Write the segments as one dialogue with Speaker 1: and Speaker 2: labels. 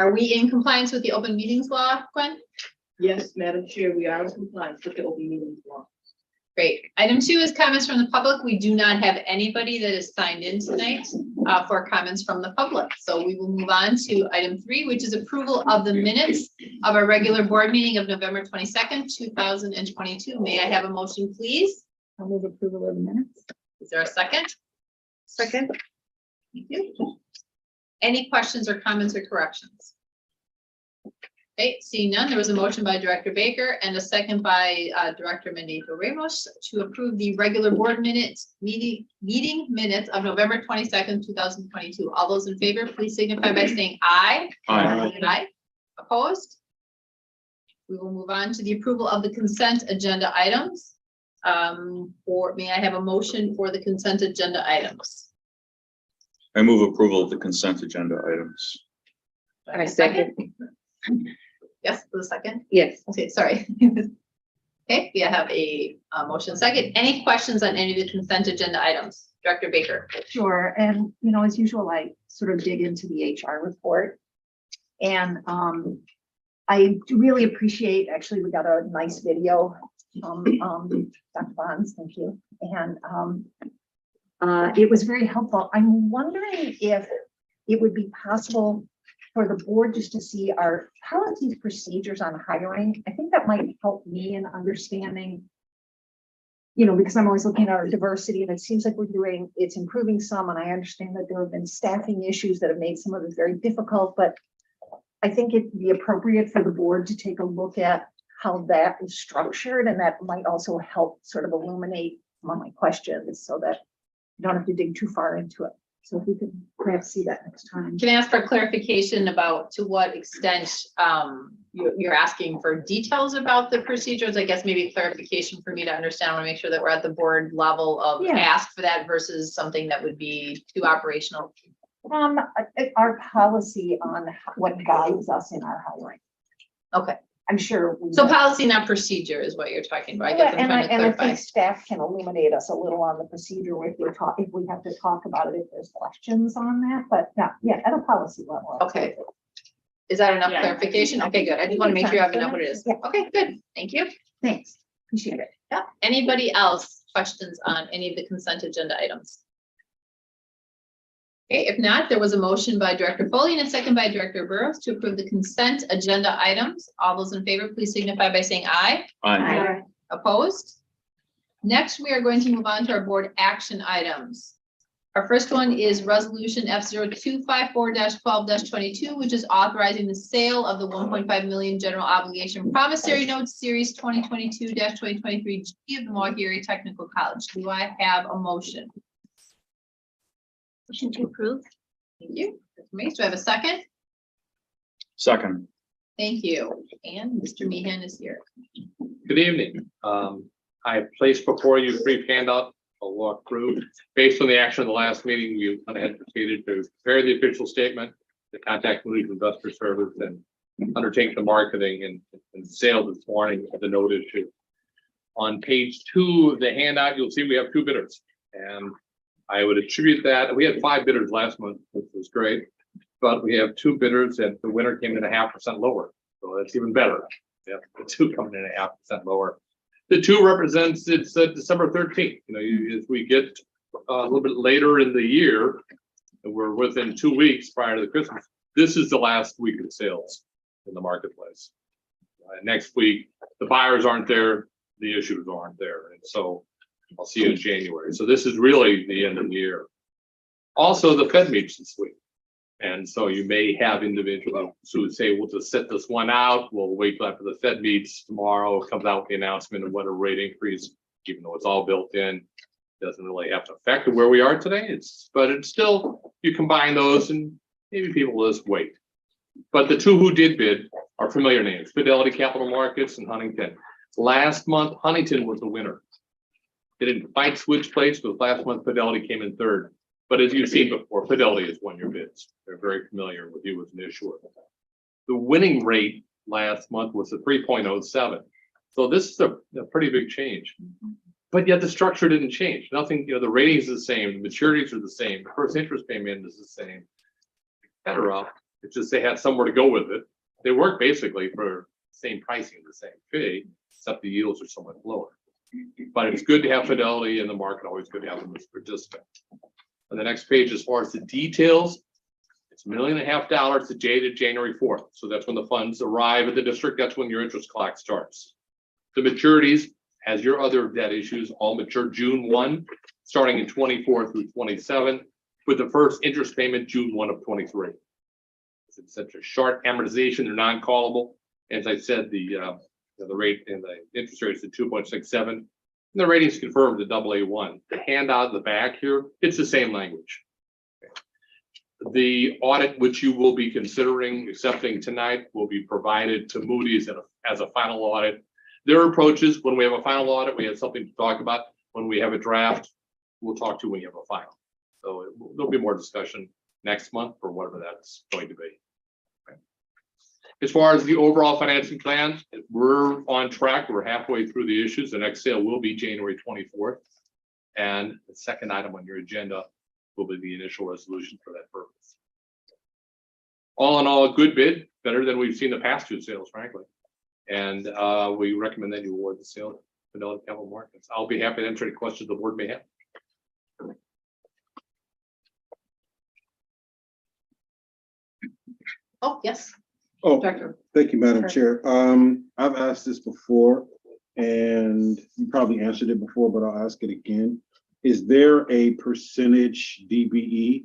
Speaker 1: Are we in compliance with the open meetings law, Gwen?
Speaker 2: Yes, Madam Chair, we are in compliance with the open meetings law.
Speaker 1: Great. Item 2 is comments from the public. We do not have anybody that is signed in tonight for comments from the public. So we will move on to item 3, which is approval of the minutes of our regular board meeting of November 22nd, 2022. May I have a motion, please?
Speaker 3: I'll move approval of the minutes.
Speaker 1: Is there a second?
Speaker 3: Second.
Speaker 1: Thank you. Any questions or comments or corrections? Okay, seeing none, there was a motion by Director Baker and a second by Director Mendoza Ramos to approve the regular board meeting minutes of November 22nd, 2022. All those in favor, please signify by saying aye.
Speaker 4: Aye.
Speaker 1: Aye. Opposed? We will move on to the approval of the consent agenda items. May I have a motion for the consent agenda items?
Speaker 4: I move approval of the consent agenda items.
Speaker 3: I second.
Speaker 1: Yes, for the second.
Speaker 3: Yes.
Speaker 1: Okay, sorry. Okay, we have a motion second. Any questions on any of the consent agenda items? Director Baker.
Speaker 3: Sure. And, as usual, I sort of dig into the HR report. And I do really appreciate, actually, we got a nice video from Dr. Bonds, thank you. And it was very helpful. I'm wondering if it would be possible for the board just to see our policies, procedures on hiring. I think that might help me in understanding, because I'm always looking at our diversity and it seems like it's improving some, and I understand that there have been staffing issues that have made some of it very difficult, but I think it'd be appropriate for the board to take a look at how that is structured, and that might also help sort of illuminate some of my questions so that you don't have to dig too far into it. So if we could perhaps see that next time.
Speaker 1: Can I ask for clarification about to what extent you're asking for details about the procedures? I guess maybe clarification for me to understand. I want to make sure that we're at the board level of ask for that versus something that would be too operational.
Speaker 3: Our policy on what guides us in our hiring.
Speaker 1: Okay.
Speaker 3: I'm sure.
Speaker 1: So policy, not procedure, is what you're talking about. I guess I'm trying to clarify.
Speaker 3: I think staff can illuminate us a little on the procedure if we have to talk about it, if there's questions on that, but yeah, at a policy level.
Speaker 1: Okay. Is that enough clarification? Okay, good. I just want to make sure you have enough what it is.
Speaker 3: Yeah.
Speaker 1: Okay, good. Thank you.
Speaker 3: Thanks. Appreciate it.
Speaker 1: Yeah. Anybody else questions on any of the consent agenda items? Okay, if not, there was a motion by Director Foley and a second by Director Burrows to approve the consent agenda items. All those in favor, please signify by saying aye.
Speaker 4: Aye.
Speaker 1: Opposed? Next, we are going to move on to our board action items. Our first one is resolution F0254-12-22, which is authorizing the sale of the 1.5 million general obligation promissory notes series 2022-2023 G of the Milwaukee Area Technical College. Do I have a motion?
Speaker 5: Motion to approve.
Speaker 1: Thank you. Do I have a second?
Speaker 4: Second.
Speaker 1: Thank you. And Mr. Meehan is here.
Speaker 6: Good evening. I placed before you a brief handout. I'll walk through. Based on the action of the last meeting, we had proceeded to prepare the official statement, to contact Moody's Investor Service, and undertake the marketing and sale this morning of the note issue. On page 2 of the handout, you'll see we have 2 bidders, and I would attribute that. We had 5 bidders last month, which was great, but we have 2 bidders, and the winner came in 0.5% lower, so that's even better. Yeah, the 2 coming in 0.5% lower. The 2 represents it's December 13th. As we get a little bit later in the year, and we're within 2 weeks prior to the Christmas. This is the last week of sales in the marketplace. Next week, the buyers aren't there, the issues aren't there, and so I'll see you in January. So this is really the end of the year. Also, the Fed meets this week. And so you may have individuals who say, we'll just set this one out. We'll wait till after the Fed meets tomorrow, comes out with the announcement of what a rate increase, even though it's all built in, doesn't really have to affect where we are today. But it's still, you combine those and maybe people will just wait. But the 2 who did bid are familiar names, Fidelity Capital Markets and Huntington. Last month, Huntington was the winner. They didn't quite switch place, but last month Fidelity came in 3rd. But as you've seen before, Fidelity has won your bids. They're very familiar with you as an issuer. The winning rate last month was a 3.07. So this is a pretty big change. But yet the structure didn't change. Nothing, the ratings are the same, the maturities are the same, the first interest payment is the same, etc. It's just they had somewhere to go with it. They work basically for same pricing, the same fee, except the yields are somewhat lower. But it's good to have Fidelity in the market, always good to have them as a participant. On the next page, as far as the details, it's $1.5 million to January 4th. So that's when the funds arrive at the district. That's when your interest clock starts. The maturities, as your other debt issues, all mature June 1, starting in 24 through 27, with the first interest payment June 1 of 23. It's such a short amortization, they're non-callable. As I said, the rate and the interest rate is at 2.67. And the rating's confirmed to AA1. The handout in the back here, it's the same language. The audit, which you will be considering accepting tonight, will be provided to Moody's as a final audit. Their approach is when we have a final audit, we have something to talk about. When we have a draft, we'll talk to you when you have a final. So there'll be more discussion next month or whatever that's going to be. Okay. As far as the overall financing plan, we're on track. We're halfway through the issues. The next sale will be January 24th. And the second item on your agenda will be the initial resolution for that purpose. All in all, a good bid, better than we've seen the past two sales, frankly. And we recommend that you award the sale to Fidelity Capital Markets. I'll be happy to answer any questions the board may have.
Speaker 1: Oh, yes,
Speaker 5: Oh,
Speaker 1: Director.
Speaker 5: thank you, Madam
Speaker 3: Sure.
Speaker 5: Chair. I've asked this before and you probably answered it before, but I'll ask it again. Is there a percentage DBE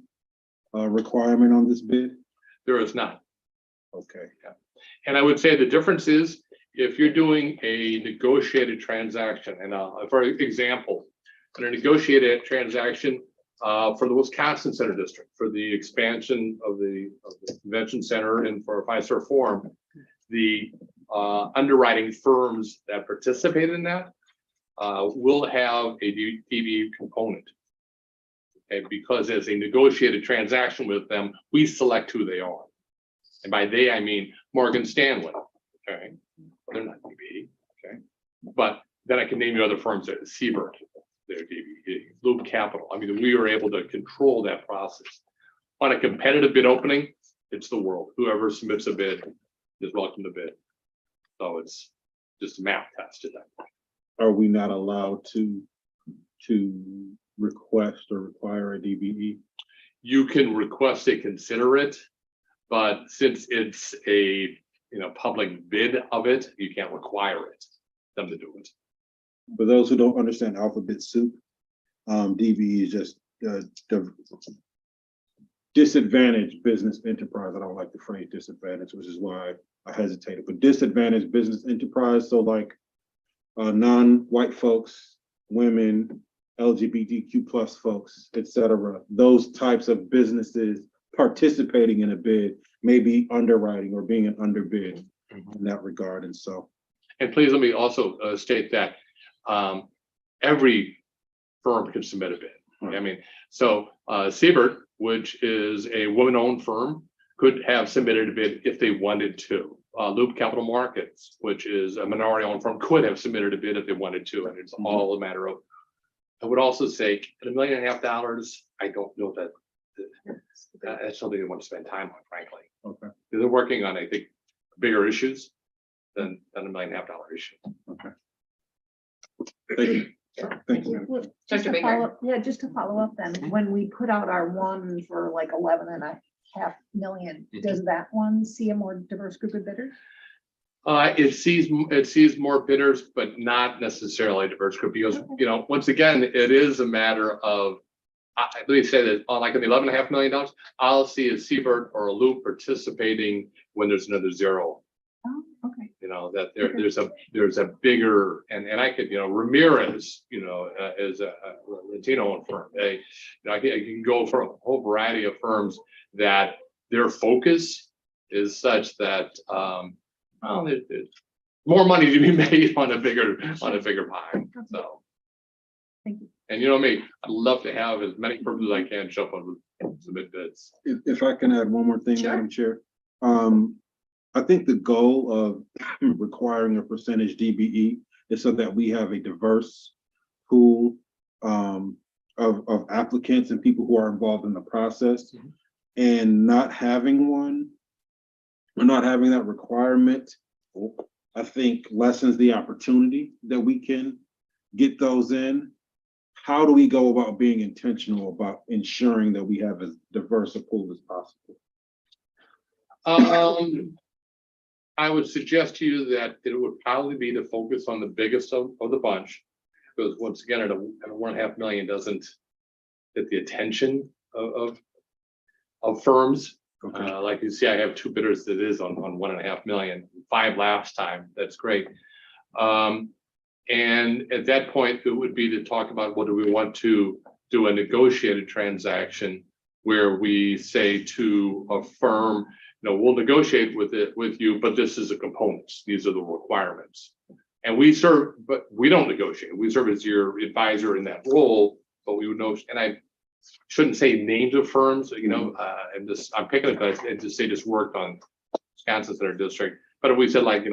Speaker 5: requirement on this bid?
Speaker 6: There is not.
Speaker 5: Okay.
Speaker 6: And I would say the difference is if you're doing a negotiated transaction, and for example, in a negotiated transaction for the Wisconsin Center District, for the expansion of the convention center and for a 5-star forum, the underwriting firms that participate in that will have a DBE component. And because as a negotiated transaction with them, we select who they are. And by they, I mean Morgan Stanley, okay? Well, they're not DBE, okay? But then I can name you other firms that Siebert, they're DBE, Loop Capital. I mean, we are able to control that process. On a competitive bid opening, it's the world. Whoever submits a bid is welcome to bid. So it's just a math test at that point.
Speaker 5: Are we not allowed to request or require a DBE?
Speaker 6: You can request they consider it, but since it's a public bid of it, you can't require them to do it.
Speaker 5: For those who don't understand alphabet soup, DBE is just the disadvantaged business enterprise. I don't like the phrase disadvantage, which is why I hesitated. But disadvantaged business enterprise, so like non-white folks, women, LGBTQ plus folks, etc. Those types of businesses participating in a bid, maybe underwriting or being an underbid in that regard. And so,
Speaker 6: and please let me also state that every firm can submit a bid.
Speaker 5: Right.
Speaker 6: I mean, so Siebert, which is a woman-owned firm, could have submitted a bid if they wanted to. Loop Capital Markets, which is a minority-owned firm, could have submitted a bid if they wanted to, and it's all a matter of. I would also say at $1.5 million, I don't know that that's something they want to spend time on, frankly.
Speaker 5: okay,
Speaker 6: They're working on, I think, bigger issues than a $1.5 million issue.
Speaker 5: okay. Thank you. Thank you.
Speaker 3: Well, just
Speaker 1: Dr.
Speaker 3: to
Speaker 1: Baker.
Speaker 3: follow up- Yeah, just to follow up then, when we put out our one for like 11.5 million, does that one see a more diverse group of bidders?
Speaker 6: It sees more bidders, but not necessarily a diverse group because, once again, it is a matter of, let me say that on like in the $11.5 million, I'll see a Siebert or a Loop participating when there's another zero.
Speaker 3: Oh, okay.
Speaker 6: That there's a bigger, and I could, Ramirez, is a Latino-owned firm. I can go for a whole variety of firms that their focus is such that, there's more money to be made on a bigger pie. So,
Speaker 3: Thank you.
Speaker 6: and you know me, I'd love to have as many firms as I can show up and submit bids.
Speaker 5: If I can add one more thing,
Speaker 1: Sure.
Speaker 5: Madam Chair. I think the goal of requiring a percentage DBE is so that we have a diverse pool of applicants and people who are involved in the process.
Speaker 6: Mhm.
Speaker 5: And not having one not having that requirement, I think lessens the opportunity that we can get those in. How do we go about being intentional about ensuring that we have as diverse a pool as possible?
Speaker 6: I would suggest to you that it would probably be to focus on the biggest of the bunch. Because once again, at a 1.5 million doesn't get the attention of firms.
Speaker 5: Okay.
Speaker 6: Like you see, I have 2 bidders that is on 1.5 million, 5 last time. That's great. And at that point, it would be to talk about what do we want to do a negotiated transaction where we say to a firm, we'll negotiate with you, but this is the components. These are the requirements. And we serve, but we don't negotiate. We serve as your advisor in that role, but we would know, and I shouldn't say names of firms, I'm picking it, but I just worked on Wisconsin Center District. But if we said like,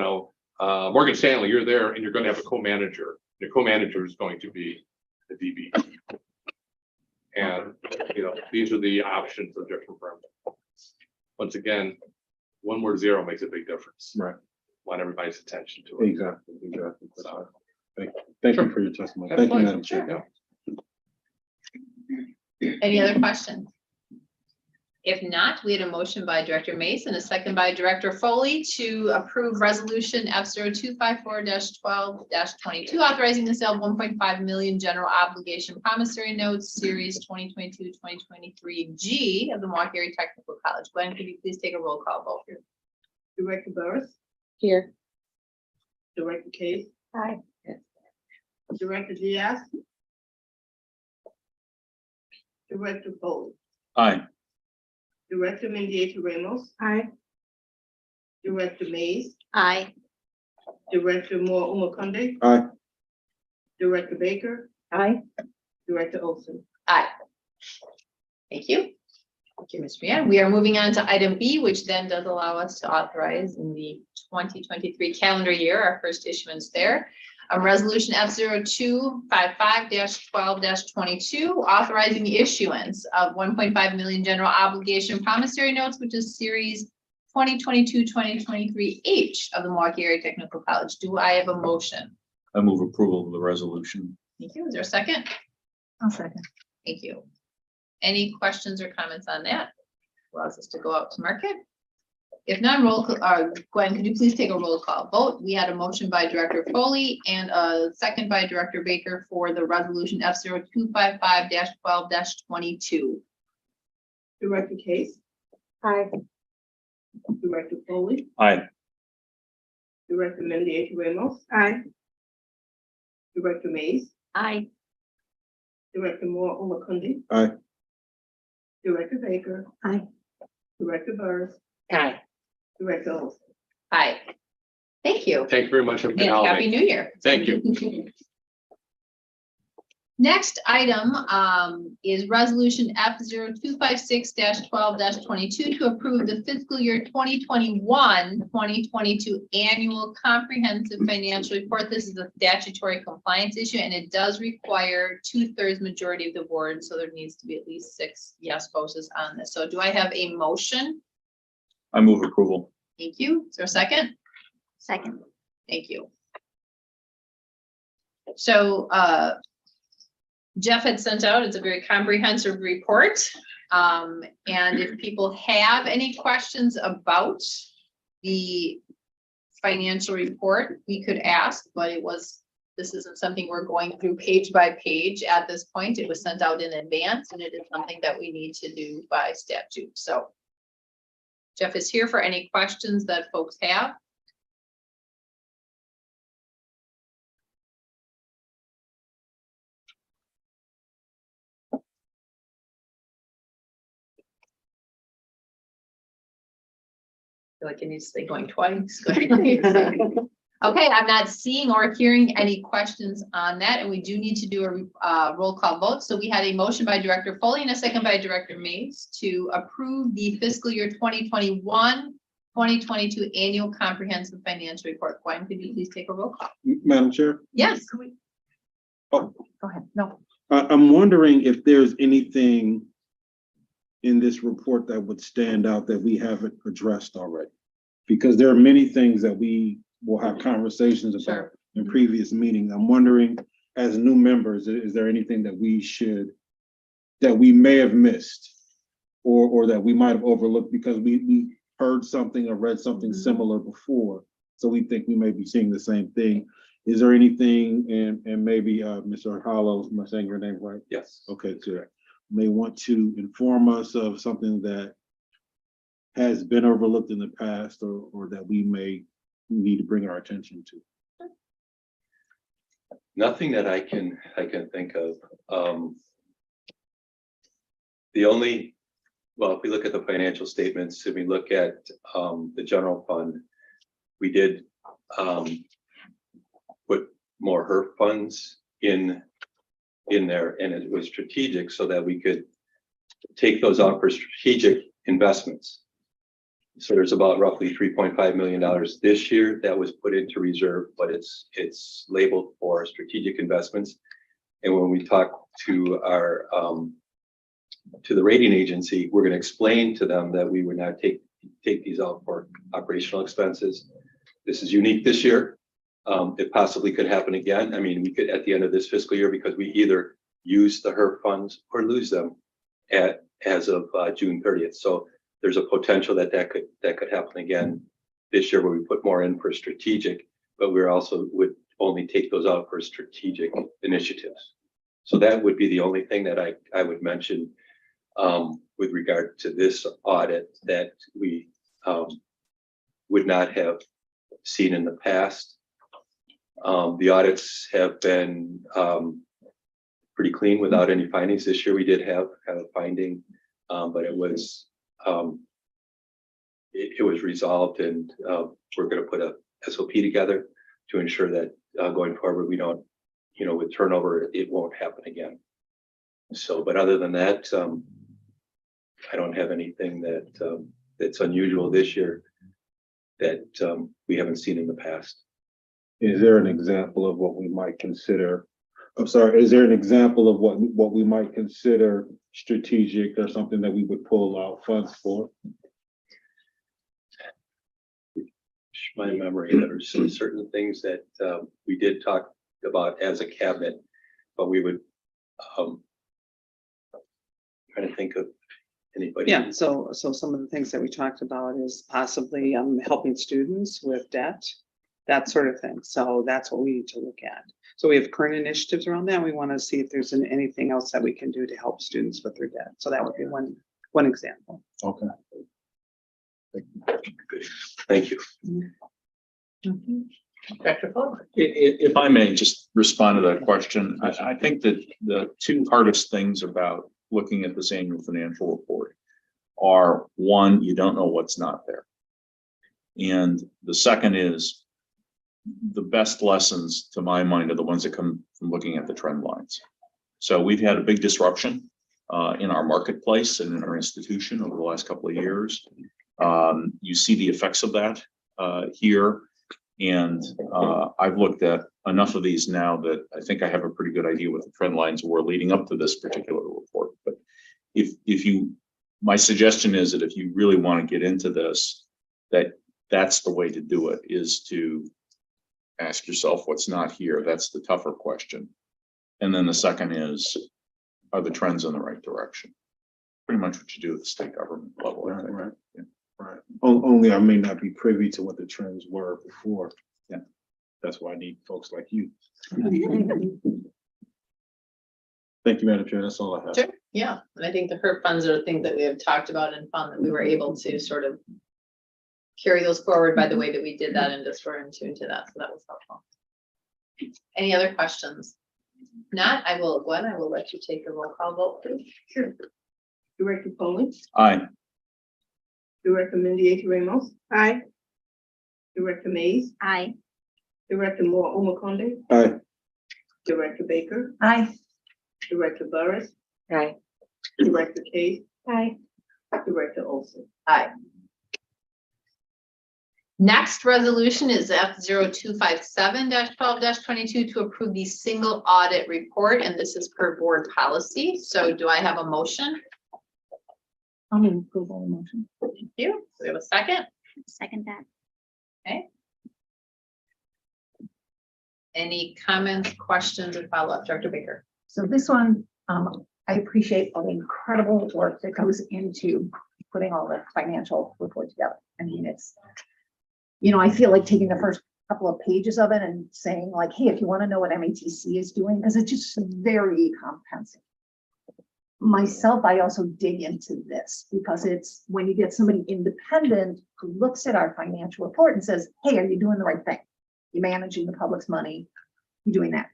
Speaker 6: Morgan Stanley, you're there and you're going to have a co-manager. Your co-manager is going to be the DB. And, these are the options of different firms. Once again, one word zero makes a big difference.
Speaker 5: Right.
Speaker 6: Want everybody's attention to it.
Speaker 5: Exactly.
Speaker 6: So,
Speaker 5: Thank
Speaker 6: Sure.
Speaker 5: you for your testimony. Thank you, Madam Chair.
Speaker 1: Any other questions? If not, we had a motion by Director Mace and a second by Director Foley to approve resolution F0254-12-22, authorizing the sale of 1.5 million general obligation promissory notes, series 2022-2023G of the Milwaukee Area Technical College. Glenn, could you please take a roll call vote here?
Speaker 2: Director Burris,
Speaker 3: Here.
Speaker 2: Director Case,
Speaker 3: Aye.
Speaker 2: Director Diaz, Director Foley,
Speaker 4: Aye.
Speaker 2: Director Mendieta Ramos,
Speaker 3: Aye.
Speaker 2: Director Mays,
Speaker 3: Aye.
Speaker 2: Director Moore Umakonde,
Speaker 5: Aye.
Speaker 2: Director Baker,
Speaker 3: Aye.
Speaker 2: Director Olson.
Speaker 1: Aye. Thank you. Thank you, Ms. Brianne. We are moving on to item B, which then does allow us to authorize in the 2023 calendar year, our first issuance there. Resolution F0255-12-22, authorizing the issuance of 1.5 million general obligation promissory notes, which is series 2022-2023H of the Milwaukee Area Technical College. Do I have a motion?
Speaker 4: I move approval of the resolution.
Speaker 1: Thank you. Is there a second?
Speaker 3: I'll second.
Speaker 1: Thank you. Any questions or comments on that? Allows us to go out to market. If none, Gwen, could you please take a roll call vote? We had a motion by Director Foley and a second by Director Baker for the resolution F0255-12-22.
Speaker 2: Director Case,
Speaker 3: Aye.
Speaker 2: Director Foley,
Speaker 4: Aye.
Speaker 2: Director Mendieta Ramos,
Speaker 3: Aye.
Speaker 2: Director Mays,
Speaker 3: Aye.
Speaker 2: Director Moore Umakonde,
Speaker 5: Aye.
Speaker 2: Director Baker,
Speaker 3: Aye.
Speaker 2: Director Burris,
Speaker 3: Aye.
Speaker 2: Director Olson.
Speaker 1: Aye. Thank you.
Speaker 6: thank you very much. Have a good
Speaker 1: And Happy
Speaker 6: holiday.
Speaker 1: New Year.
Speaker 6: Thank you.
Speaker 1: Next item is resolution F0256-12-22 to approve the fiscal year 2021-2022 annual comprehensive financial report. This is a statutory compliance issue, and it does require 2/3 majority of the board, so there needs to be at least 6 yes votes on this. So do I have a motion?
Speaker 4: I move approval.
Speaker 1: Thank you. Is there a second?
Speaker 3: Second.
Speaker 1: Thank you. So Jeff had sent out, it's a very comprehensive report. And if people have any questions about the financial report, we could ask, but this isn't something we're going through page by page at this point. It was sent out in advance, and it is something that we need to do by statute. So Jeff is here for any questions that folks have. I feel like I need to say going twice. Okay, I'm not seeing or hearing any questions on that, and we do need to do a roll call vote. So we had a motion by Director Foley and a second by Director Mays to approve the fiscal year 2021-2022 annual comprehensive financial report. Gwen, could you please take a roll call?
Speaker 5: Madam Chair?
Speaker 1: Yes.
Speaker 5: Oh,
Speaker 3: Go ahead. No.
Speaker 5: I'm wondering if there's anything in this report that would stand out that we haven't addressed already. because there are many things that we will have conversations about
Speaker 1: Sure.
Speaker 5: in previous meetings. I'm wondering, as new members, is there anything that that we may have missed or that we might have overlooked because we heard something or read something similar before? So we think we may be seeing the same thing. Is there anything, and maybe Mr. Hollow, am I saying your name right?
Speaker 7: Yes.
Speaker 5: Okay, good. May want to inform us of something that has been overlooked in the past or that we may need to bring our attention to.
Speaker 7: Nothing that I can think of. The only, well, if we look at the financial statements, if we look at the general fund, we did put more HERF funds in there, and it was strategic so that we could take those out for strategic investments. So there's about roughly $3.5 million this year that was put into reserve, but it's labeled for strategic investments. And when we talk to our to the rating agency, we're going to explain to them that we would not take these out for operational expenses. This is unique this year. It possibly could happen again. I mean, we could at the end of this fiscal year, because we either use the HERF funds or lose them as of June 30th. So there's a potential that could happen again this year, where we put more in for strategic, but we also would only take those out for strategic initiatives. So that would be the only thing that I would mention with regard to this audit that we would not have seen in the past. The audits have been pretty clean without any findings. This year we did have a finding, but it was resolved, and we're going to put a SOP together to ensure that going forward we don't, with turnover, it won't happen again. So, but other than that, I don't have anything that's unusual this year that we haven't seen in the past.
Speaker 5: Is there an example of what we might consider? I'm sorry, is there an example of what we might consider strategic or something that we would pull out funds for?
Speaker 7: My memory, there are certain things that we did talk about as a cabinet, but we would trying to think of anybody.
Speaker 8: Yeah, so some of the things that we talked about is possibly helping students with debt, that sort of thing. So that's what we need to look at. So we have current initiatives around that. We want to see if there's anything else that we can do to help students with their debt. So that would be one example.
Speaker 5: Okay.
Speaker 7: Thank you.
Speaker 1: Director Fuller.
Speaker 4: If I may just respond to that question, I think that the two hardest things about looking at this annual financial report are, one, you don't know what's not there. And the second is, the best lessons to my mind are the ones that come from looking at the trend lines. So we've had a big disruption in our marketplace and in our institution over the last couple of years. You see the effects of that here. And I've looked at enough of these now that I think I have a pretty good idea what the trend lines were leading up to this particular report. But my suggestion is that if you really want to get into this, that's the way to do it, is to ask yourself what's not here. That's the tougher question. And then the second is, are the trends in the right direction? Pretty much what you do at the state government level. I think.
Speaker 5: Right.
Speaker 4: Yeah.
Speaker 5: Right. Only I may not be privy to what the trends were before.
Speaker 4: Yeah.
Speaker 5: That's why I need folks like you. Thank you, Madam Chair. That's all I have.
Speaker 1: Sure, yeah, and I think the HERF funds are things that we have talked about and found that we were able to sort of carry those forward by the way that we did that and just were in tune to that, so that was helpful. Any other questions? Not, Gwen, I will let you take a roll call vote, please.
Speaker 2: Sure. Director Polly,
Speaker 4: Aye.
Speaker 2: Director Mendieta Ramos. Aye. Director Mays,
Speaker 3: Aye.
Speaker 2: Director Moore Omakonde,
Speaker 5: Aye.
Speaker 2: Director Baker,
Speaker 3: Aye.
Speaker 2: Director Burris,
Speaker 3: Aye.
Speaker 2: Director Case,
Speaker 3: Aye.
Speaker 2: Director Olson.
Speaker 1: Aye. Next resolution is F0257-12-22 to approve the single audit report, and this is per board policy. So do I have a motion?
Speaker 3: I'll move approval of the motion.
Speaker 1: Thank you. Do we have a second?
Speaker 9: Second that.
Speaker 1: Any comments, questions, or follow-up, Director Baker?
Speaker 3: So this one, I appreciate all the incredible work that goes into putting all the financial report together. I mean, it's, I feel like taking the first couple of pages of it and saying like, hey, if you want to know what MATC is doing, because it's just very comprehensive. Myself, I also dig into this because it's when you get somebody independent who looks at our financial report and says, hey, are you doing the right thing? You're managing the public's money, you're doing that.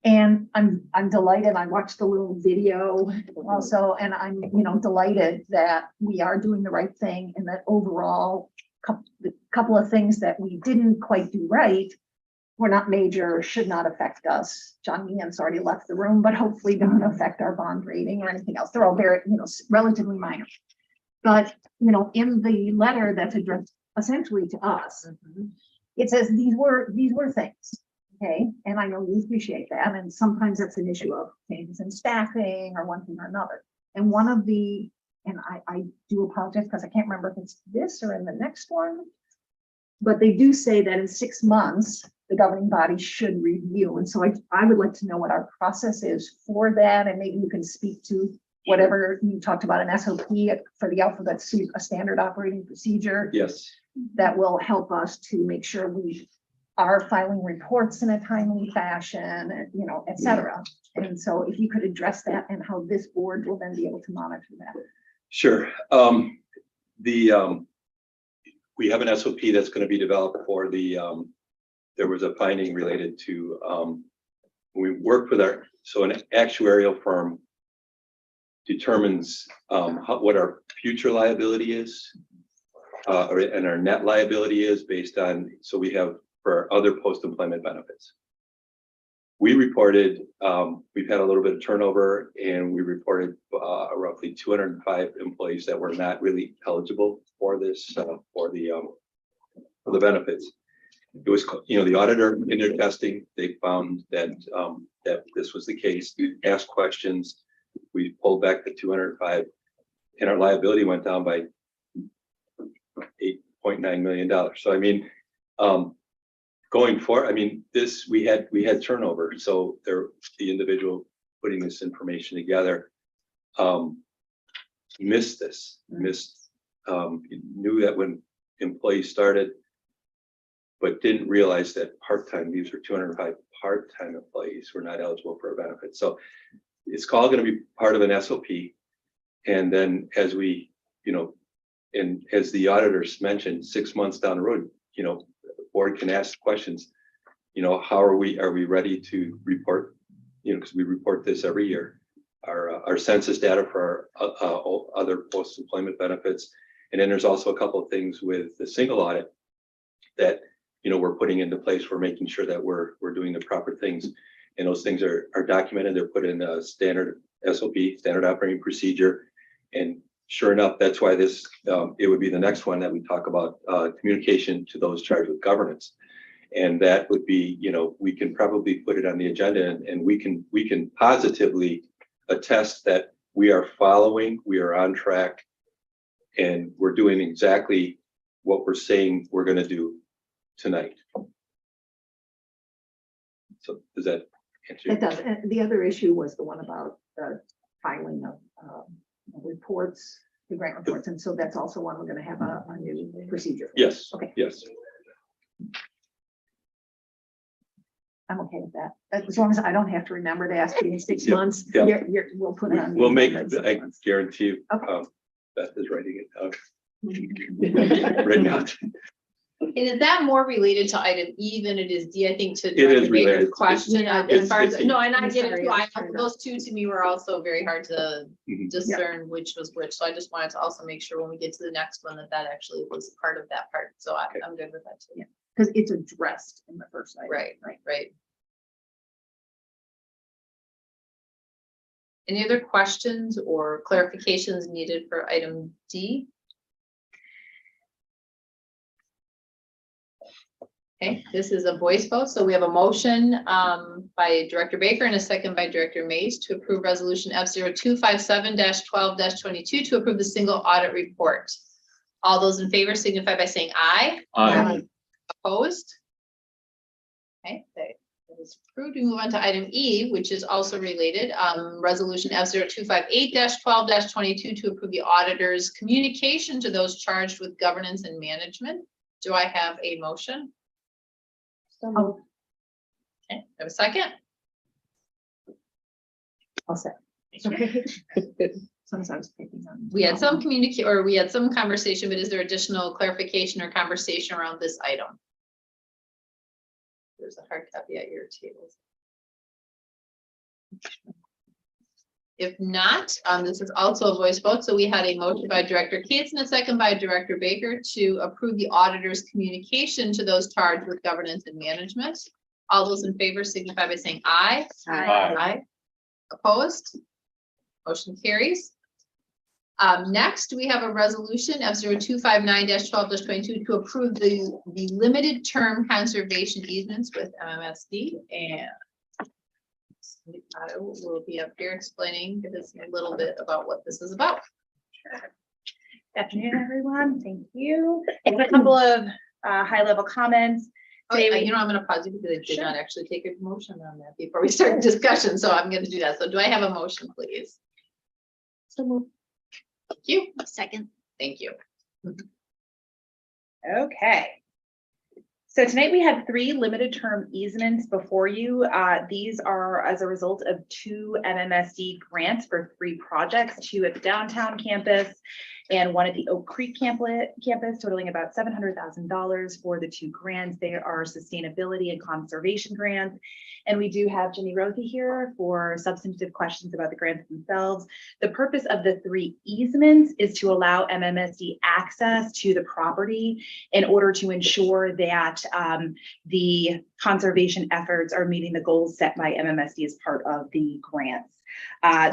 Speaker 3: And I'm delighted. I watched the little video also, and I'm, delighted that we are doing the right thing and that overall the couple of things that we didn't quite do right were not major, should not affect us. John Meehan's already left the room, but hopefully don't affect our bond rating or anything else. They're all very, relatively minor. But, in the letter that's addressed essentially to us, it says these were things. Okay, and I know you appreciate that. And sometimes that's an issue of changes in staffing or one thing or another. And one of the, and I do apologize because I can't remember if it's this or in the next one, but they do say that in 6 months, the governing body should review. And so I would like to know what our process is for that. And maybe you can speak to whatever you talked about, an SOP for the alphabet soup, a standard operating procedure.
Speaker 7: Yes.
Speaker 3: That will help us to make sure we are filing reports in a timely fashion, et cetera. And so if you could address that and how this board will then be able to monitor that.
Speaker 7: Sure. We have an SOP that's going to be developed for there was a finding related to, we worked with so an actuarial firm determines what our future liability is and our net liability is based on, so we have for other post-employment benefits. We reported, we've had a little bit of turnover and we reported roughly 205 employees that were not really eligible for this, for the benefits. It was, the auditor in their testing, they found that that this was the case. We asked questions, we pulled back the 205 and our liability went down by $8.9 million. So, I mean, going forward, we had turnover. So the individual putting this information together missed, knew that when employees started, but didn't realize that part-time, these were 205 part-time employees who were not eligible for a benefit. So it's all going to be part of an SOP. And then as we, and as the auditors mentioned, 6 months down the road, the board can ask questions, how are we ready to report, because we report this every year, our census data for our other post-employment benefits. And then there's also a couple of things with the single audit that, we're putting into place. We're making sure that we're doing the proper things. And those things are documented. They're put in a standard SOP, standard operating procedure. And sure enough, that's why this, it would be the next one that we talk about, communication to those charged with governance. And that would be, we can probably put it on the agenda and we can positively attest that we are following, we are on track, and we're doing exactly what we're saying we're going to do tonight. So does that answer?
Speaker 3: It does. And the other issue was the one about the filing of reports, the grant reports. And so that's also one we're going to have a new procedure for.
Speaker 7: Yes.
Speaker 3: Okay.
Speaker 7: Yes.
Speaker 3: I'm okay with that. As long as I don't have to remember to ask you in 6
Speaker 7: Yep,
Speaker 3: months,
Speaker 7: yep.
Speaker 3: we'll put it on. the
Speaker 7: We'll make,
Speaker 3: agenda in 6
Speaker 7: I
Speaker 3: months.
Speaker 7: guarantee you,
Speaker 3: Okay.
Speaker 7: Beth is writing it down right now.
Speaker 1: And is that more related to item E than it is D? I think to
Speaker 7: It is
Speaker 1: Director Baker's
Speaker 7: related.
Speaker 1: question,
Speaker 3: Yeah,
Speaker 1: as far as,
Speaker 7: it's-
Speaker 1: no, and I
Speaker 3: I'm
Speaker 1: get it
Speaker 3: sorry,
Speaker 1: too.
Speaker 3: I was trying to-
Speaker 1: Those two to me were also very hard to
Speaker 7: Mhm.
Speaker 1: discern which was which. So I just wanted to also make sure when we get to the next one that actually was part of that part. So
Speaker 7: Okay.
Speaker 1: I'm good with that too.
Speaker 3: Yeah. Because it's addressed in the first item.
Speaker 1: Right. Any other questions or clarifications needed for item D? Okay, this is a voice vote. So we have a motion by Director Baker and a second by Director Mays to approve resolution F0257-12-22 to approve the single audit report. All those in favor signify by saying aye.
Speaker 4: Aye.
Speaker 1: Opposed? Okay, is approved. We move on to item E, which is also related, resolution F0258-12-22 to approve the auditor's communication to those charged with governance and management. Do I have a motion?
Speaker 3: Oh,
Speaker 1: Okay, have a second?
Speaker 3: I'll say. Sometimes I was picking on.
Speaker 1: We had some conversation, but is there additional clarification or conversation around this item? There's a hard copy at your tables. If not, this is also a voice vote. So we had a motion by Director Cates and a second by Director Baker to approve the auditor's communication to those charged with governance and management. All those in favor signify by saying aye.
Speaker 4: Aye.
Speaker 1: Opposed? Motion carries. Next, we have a resolution F0259-12-22 to approve the limited term conservation easements with MMSD, and I will be up here explaining this a little bit about what this is about.
Speaker 9: Good afternoon, everyone. Thank you. Just a couple of high-level comments.
Speaker 1: Oh, you know, I'm gonna pause you because I did not actually take a motion on that before we start discussion, so I'm gonna do that. So do I have a motion, please?
Speaker 9: So moved.
Speaker 1: Thank you.
Speaker 9: Second.
Speaker 1: Thank you.
Speaker 9: Okay. So tonight we have 3 limited term easements before you. These are as a result of 2 MMSD grants for 3 projects, 2 at the downtown campus and 1 at the Oak Creek campus, totaling about $700,000 for the 2 grants. They are sustainability and conservation grants. And we do have Jenny Rothy here for substantive questions about the grants themselves. The purpose of the 3 easements is to allow MMSD access to the property in order to ensure that the conservation efforts are meeting the goals set by MMSD as part of the grants.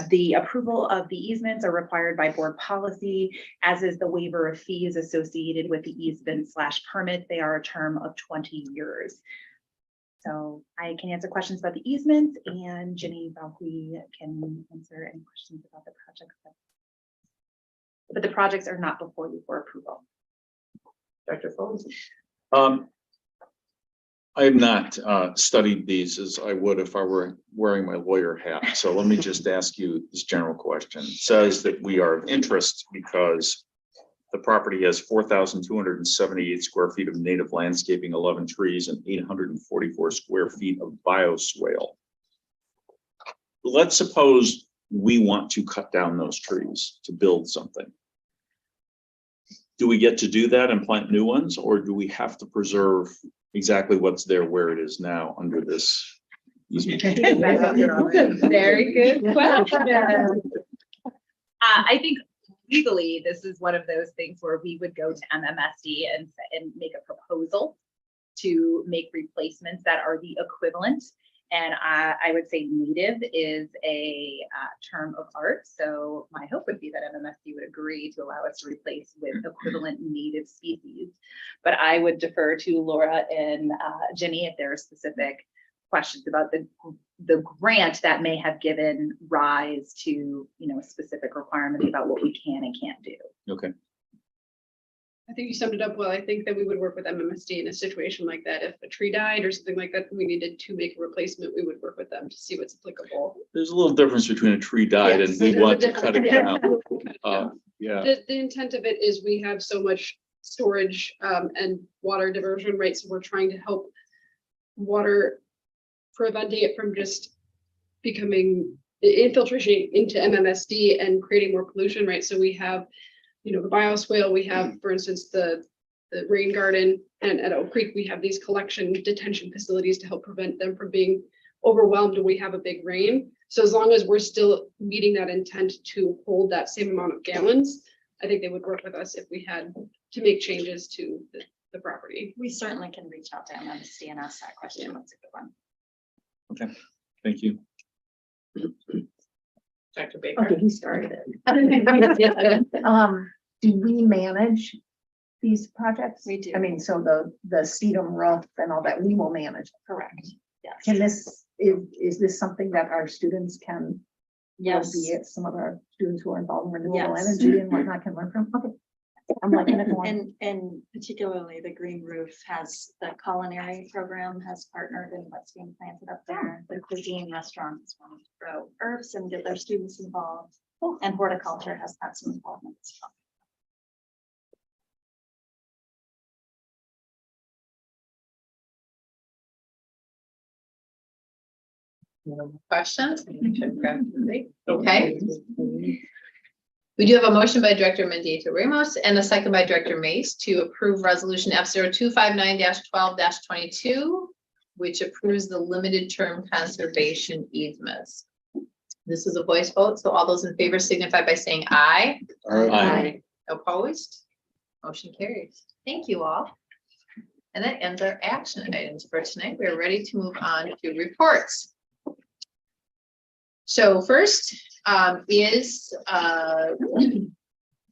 Speaker 9: The approval of the easements are required by board policy, as is the waiver of fees associated with the easement/permit. They are a term of 20 years. So I can answer questions about the easements, and Jenny Rothy can answer any questions about the projects. But the projects are not before you for approval.
Speaker 1: Dr. Folds.
Speaker 4: I have not studied these as I would if I were wearing my lawyer hat. So let me just ask you this general question. It says that we are of interest because the property has 4,278 square feet of native landscaping, 11 trees, and 844 square feet of bioswale. Let's suppose we want to cut down those trees to build something. Do we get to do that and plant new ones, or do we have to preserve exactly what's there where it is now under this easement?
Speaker 9: Very good question. I think legally, this is one of those things where we would go to MMSD and make a proposal to make replacements that are the equivalent. And I would say native is a term of art. So my hope would be that MMSD would agree to allow us to replace with equivalent native species. But I would defer to Laura and Jenny if there are specific questions about the grant that may have given rise to, you know, a specific requirement about what we can and can't do.
Speaker 4: Okay.
Speaker 10: I think you summed it up well. I think that we would work with MMSD in a situation like that. If a tree died or something like that, we needed to make a replacement, we would work with them to see what's applicable.
Speaker 4: There's a little difference between a tree died
Speaker 10: Yes,
Speaker 4: and we
Speaker 10: there's
Speaker 4: want
Speaker 10: a
Speaker 4: to cut it
Speaker 10: difference.
Speaker 4: down. Yeah.
Speaker 10: The intent of it is we have so much storage and water diversion, right? So we're trying to help water, preventing it from just becoming infiltration into MMSD and creating more pollution, right? So we have, you know, the bioswale, we have, for instance, the rain garden, and at Oak Creek, we have these collection detention facilities to help prevent them from being overwhelmed when we have a big rain. So as long as we're still meeting that intent to hold that same amount of gallons, I think they would work with us if we had to make changes to the property.
Speaker 9: We certainly can reach out to MMSD and ask that question. That's a good one.
Speaker 4: Okay, thank you.
Speaker 1: Dr. Baker.
Speaker 3: Okay, he started it. Do we manage these projects?
Speaker 9: We do.
Speaker 3: I mean, so the sedum roof and all that, we will manage.
Speaker 9: Correct. Yes.
Speaker 3: Can this, is this something that our students can?
Speaker 9: Yes.
Speaker 3: Be it some of our students who are involved in renewable
Speaker 9: Yes.
Speaker 3: energy and whatnot can learn from? Okay. I'm liking it more.
Speaker 11: And particularly the Green Roof has, the culinary program has partnered in what's being planted up there. The cuisine restaurant is wanting to grow herbs and get their students involved. And horticulture has had some involvement as well.
Speaker 1: Questions? Okay. We do have a motion by Director Mendoza Ramos and a second by Director Mace to approve resolution F0259-12-22, which approves the limited term conservation easements. This is a voice vote, so all those in favor signify by saying aye.
Speaker 4: Aye.
Speaker 1: Opposed? Motion carries. Thank you all. And that ends our action items for tonight. We're ready to move on to reports. So first is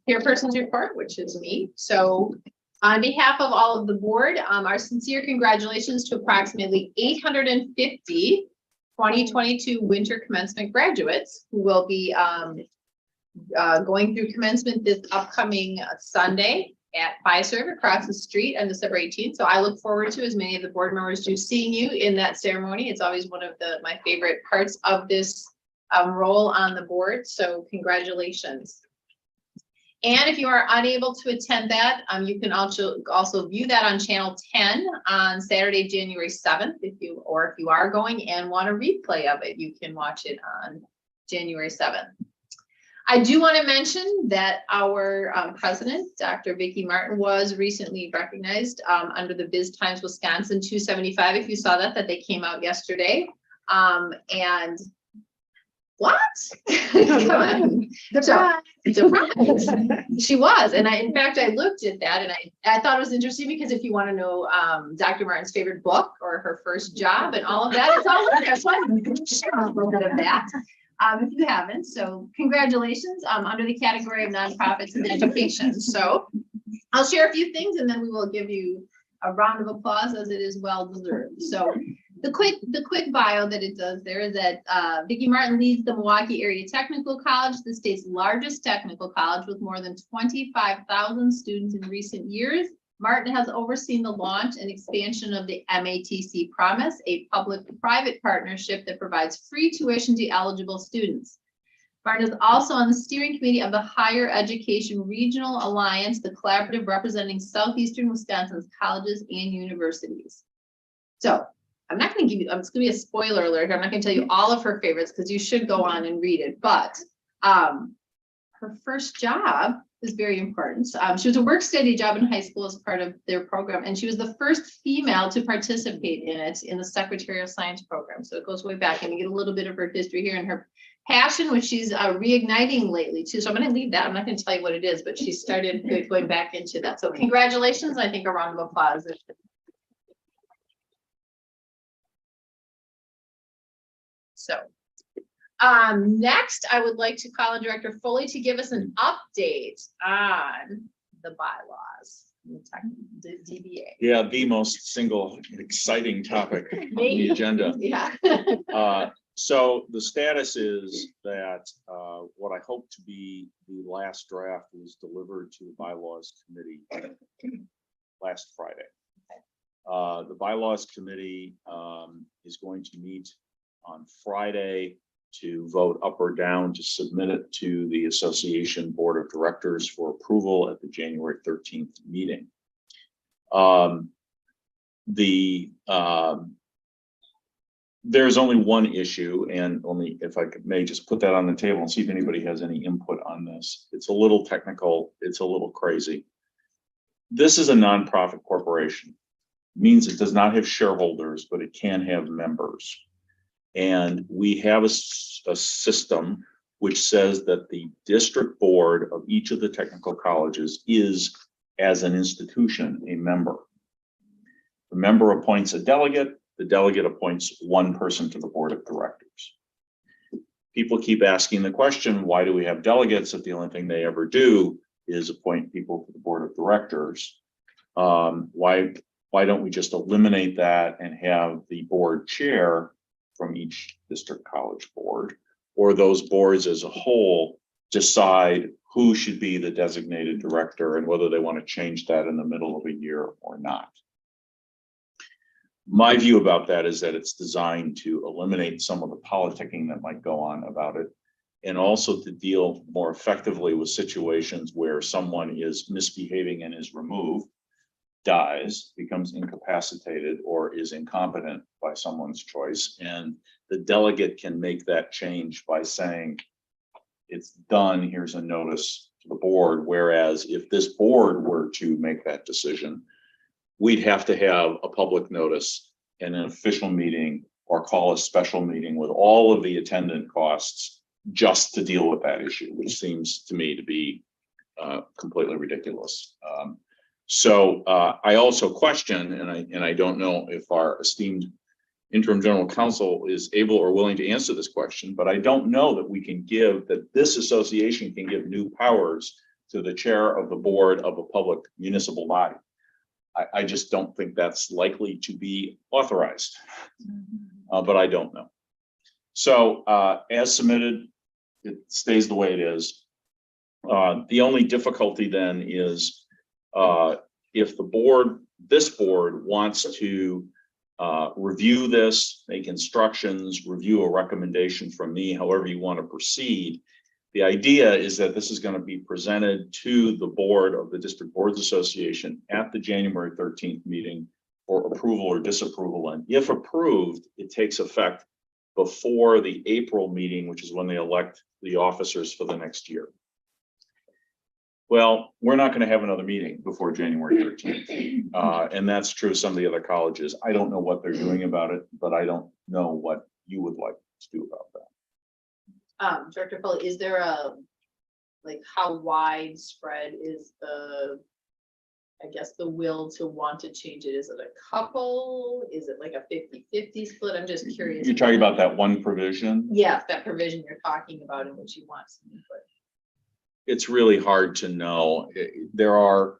Speaker 1: chairperson's report, which is me. So on behalf of all of the board, our sincere congratulations to approximately 850 2022 winter commencement graduates who will be going through commencement this upcoming Sunday at Fiserv across the street on December 18th. So I look forward to, as many of the board members do, seeing you in that ceremony. It's always one of my favorite parts of this role on the board. So congratulations. And if you are unable to attend that, you can also view that on channel 10 on Saturday, January 7th. If you are going and want a replay of it, you can watch it on January 7th. I do want to mention that our president, Dr. Vicki Martin, was recently recognized under the Biz Times Wisconsin 275. If you saw that they came out yesterday. And what? Come on. Surprise. She was. And in fact, I looked at that and I thought it was interesting because if you want to know Dr. Martin's favorite book or her first job and all of that, it's all in there. So I'm going to share a little bit of that. If you haven't, so congratulations under the category of nonprofits and education. So I'll share a few things and then we will give you a round of applause as it is well deserved. So the quick bio that it does there is that Vicki Martin leads the Milwaukee Area Technical College, the state's largest technical college with more than 25,000 students in recent years. Martin has overseen the launch and expansion of the MATC Promise, a public-private partnership that provides free tuition to eligible students. Martin is also on the steering committee of the Higher Education Regional Alliance, the collaborative representing Southeastern Wisconsin's colleges and universities. So I'm not going to give you, it's going to be a spoiler alert. I'm not going to tell you all of her favorites because you should go on and read it. But her first job is very important. She was a work-study job in high school as part of their program, and she was the first female to participate in it in the secretarial science program. So it goes way back, and you get a little bit of her history here and her passion, which she's reigniting lately too. So I'm going to leave that. I'm not going to tell you what it is, but she started going back into that. So congratulations. I think a round of applause. So next, I would like to call on Director Foley to give us an update on the bylaws. The DBA.
Speaker 4: Yeah, the most single exciting topic on the agenda.
Speaker 1: Yeah.
Speaker 4: So the status is that what I hope to be the last draft was delivered to the bylaws committee last Friday. The bylaws committee is going to meet on Friday to vote up or down to submit it to the Association Board of Directors for approval at the January 13th meeting. There's only one issue, and only if I may just put that on the table and see if anybody has any input on this. It's a little technical, it's a little crazy. This is a nonprofit corporation. It means it does not have shareholders, but it can have members. And we have a system which says that the district board of each of the technical colleges is, as an institution, a member. The member appoints a delegate. The delegate appoints one person to the board of directors. People keep asking the question, why do we have delegates if the only thing they ever do is appoint people to the board of directors? Why don't we just eliminate that and have the board chair from each district college board, or those boards as a whole decide who should be the designated director and whether they want to change that in the middle of a year or not. My view about that is that it's designed to eliminate some of the politicking that might go on about it, and also to deal more effectively with situations where someone is misbehaving and is removed, dies, becomes incapacitated, or is incompetent by someone's choice. And the delegate can make that change by saying, it's done, here's a notice to the board. Whereas if this board were to make that decision, we'd have to have a public notice and an official meeting, or call a special meeting with all of the attendant costs just to deal with that issue, which seems to me to be completely ridiculous. So I also question, and I don't know if our esteemed interim general counsel is able or willing to answer this question, but I don't know that we can give, that this association can give new powers to the chair of the board of a public municipal body. I just don't think that's likely to be authorized, but I don't know. So as submitted, it stays the way it is. The only difficulty then is if the board, this board wants to review this, make instructions, review a recommendation from me, however you want to proceed. The idea is that this is going to be presented to the board of the District Boards Association at the January 13th meeting for approval or disapproval. And if approved, it takes effect before the April meeting, which is when they elect the officers for the next year. Well, we're not going to have another meeting before January 13th. And that's true of some of the other colleges. I don't know what they're doing about it, but I don't know what you would like to do about that.
Speaker 1: Director Foley, is there a, like, how widespread is the, I guess, the will to want to change it? Is it a couple? Is it like a 50-50 split? I'm just curious.
Speaker 4: You're talking about that one provision?
Speaker 1: Yeah, that provision you're talking about in which you want some input.
Speaker 4: It's really hard to know. There are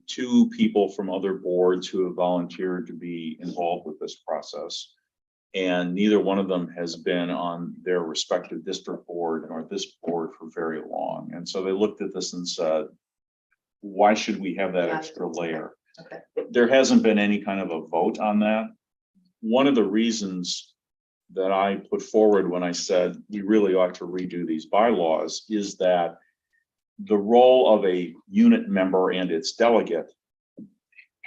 Speaker 4: two people from other boards who have volunteered to be involved with this process, and neither one of them has been on their respective district board or this board for very long. And so they looked at this and said, why should we have that extra layer?
Speaker 1: Okay.
Speaker 4: There hasn't been any kind of a vote on that. One of the reasons that I put forward when I said we really ought to redo these bylaws is that the role of a unit member and its delegate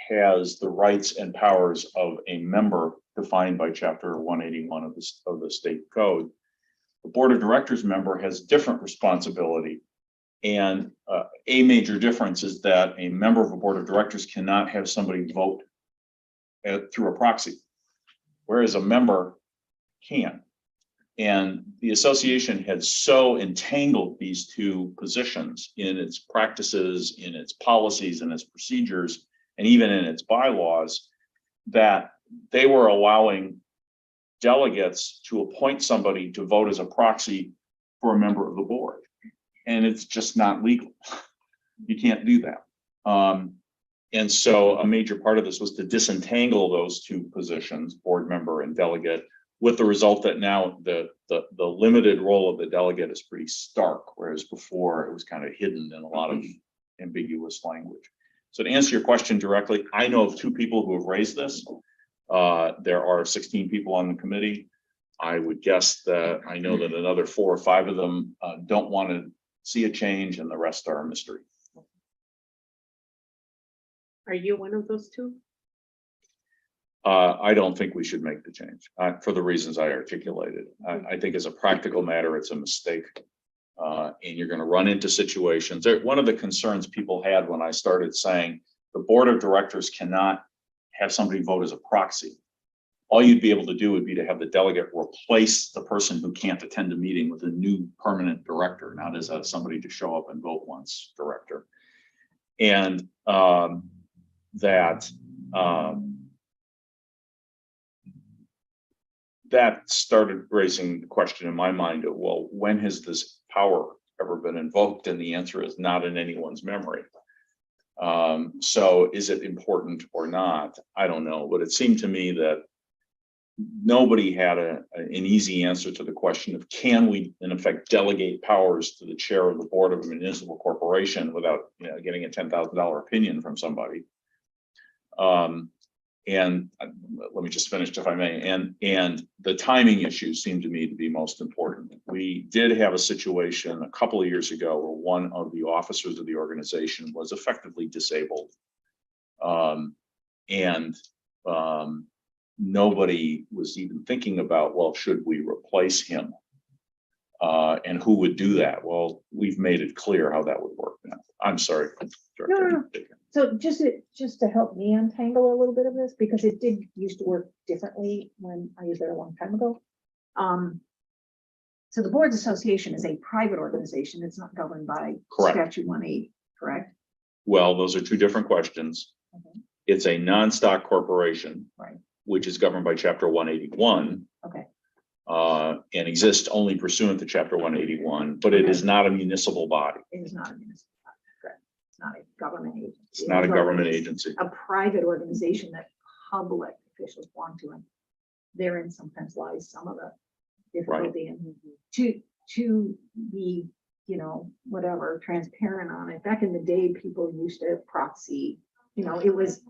Speaker 4: has the rights and powers of a member defined by Chapter 181 of the state code. The board of directors member has different responsibility. And a major difference is that a member of a board of directors cannot have somebody vote through a proxy, whereas a member can. And the association had so entangled these two positions in its practices, in its policies, and its procedures, and even in its bylaws, that they were allowing delegates to appoint somebody to vote as a proxy for a member of the board. And it's just not legal. You can't do that. And so a major part of this was to disentangle those two positions, board member and delegate, with the result that now the limited role of the delegate is pretty stark, whereas before it was kind of hidden in a lot of ambiguous language. So to answer your question directly, I know of two people who have raised this. There are 16 people on the committee. I would guess that I know that another 4 or 5 of them don't want to see a change, and the rest are a mystery.
Speaker 2: Are you one of those two?
Speaker 4: I don't think we should make the change for the reasons I articulated. I think as a practical matter, it's a mistake. And you're going to run into situations. One of the concerns people had when I started saying the board of directors cannot have somebody vote as a proxy. All you'd be able to do would be to have the delegate replace the person who can't attend a meeting with a new permanent director, not as somebody to show up and vote once director. And that started raising the question in my mind of, well, when has this power ever been invoked? And the answer is not in anyone's memory. So is it important or not? I don't know, but it seemed to me that nobody had an easy answer to the question of can we, in effect, delegate powers to the chair of the board of a municipal corporation without, getting a $10,000 opinion from somebody. And let me just finish if I may. And the timing issues seem to me to be most important. We did have a situation a couple of years ago where one of the officers of the organization was effectively disabled. Nobody was even thinking about, well, should we replace him? And who would do that? Well, we've made it clear how that would work now. I'm sorry. Director.
Speaker 3: So just to help me untangle a little bit of this, because it did used to work differently when I was there a long time ago. So the Boards Association is a private organization. It's not governed by
Speaker 4: Correct.
Speaker 3: Statute 180, correct?
Speaker 4: Well, those are two different questions.
Speaker 3: Okay.
Speaker 4: It's a non-stock corporation.
Speaker 3: Right.
Speaker 4: Which is governed by Chapter 181.
Speaker 3: Okay.
Speaker 4: And exists only pursuant to Chapter 181, but it is not a municipal body.
Speaker 3: It is not a municipal, correct? It's not a government agency.
Speaker 4: It's not a
Speaker 3: Although
Speaker 4: government
Speaker 3: it's
Speaker 4: agency.
Speaker 3: A private organization that public officials belong to, and therein sometimes lies some of the difficulty. And to be, whatever, transparent on it. Back in the day, people used to proxy, it was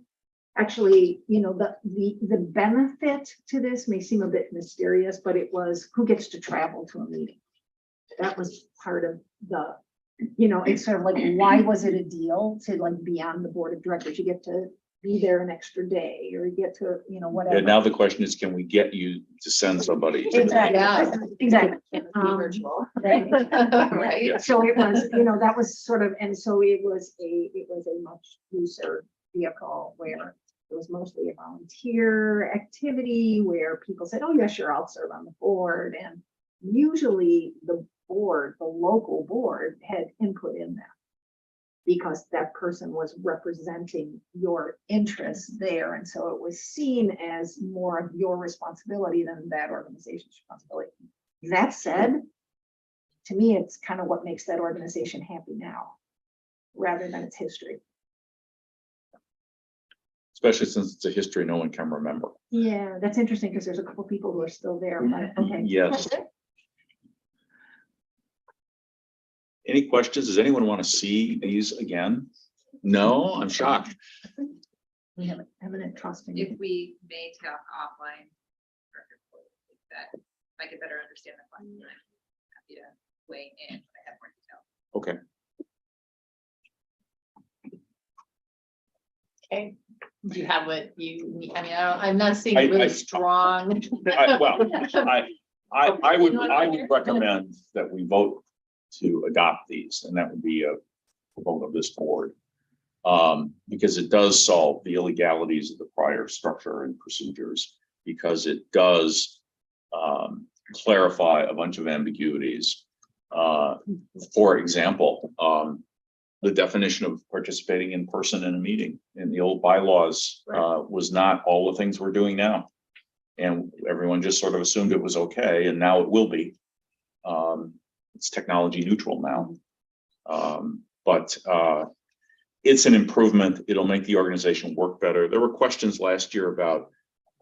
Speaker 3: actually, the benefit to this may seem a bit mysterious, but it was who gets to travel to a meeting. That was part of the, it's sort of like, why was it a deal to like be on the board of directors? You get to be there an extra day, or you get to, whatever.
Speaker 4: And now the question is, can we get you to send somebody?
Speaker 3: Exactly.
Speaker 1: Yeah.
Speaker 3: Exactly.
Speaker 1: Be virtual.
Speaker 3: Right.
Speaker 1: Right.
Speaker 3: So it was, that was sort of, and so it was a much looser vehicle where it was mostly a volunteer activity where people said, oh, yeah, sure, I'll serve on the board. And usually the board, the local board, had input in that because that person was representing your interests there. And so it was seen as more of your responsibility than that organization's responsibility. That said, to me, it's kind of what makes that organization happy now, rather than its history.
Speaker 4: Especially since it's a history no one can remember.
Speaker 3: Yeah, that's interesting because there's a couple people who are still there, but okay.
Speaker 4: Yes. Any questions? Does anyone want to see these again? No, I'm shocked.
Speaker 3: We have eminent trust in
Speaker 1: If
Speaker 3: you.
Speaker 1: we may talk offline. That I could better understand the question. I'm happy to weigh in when I have more detail.
Speaker 4: Okay.
Speaker 1: Okay. Do you have what you need? I mean, I'm not seeing
Speaker 4: I-
Speaker 1: really
Speaker 4: I-
Speaker 1: strong.
Speaker 4: I would recommend that we vote to adopt these, and that would be a vote of this board. Because it does solve the illegalities of the prior structure and procedures, because it does clarify a bunch of ambiguities. For example, the definition of participating in person in a meeting in the old bylaws was not all the things we're doing now. And everyone just sort of assumed it was okay, and now it will be. It's technology neutral now. But it's an improvement. It'll make the organization work better. There were questions last year about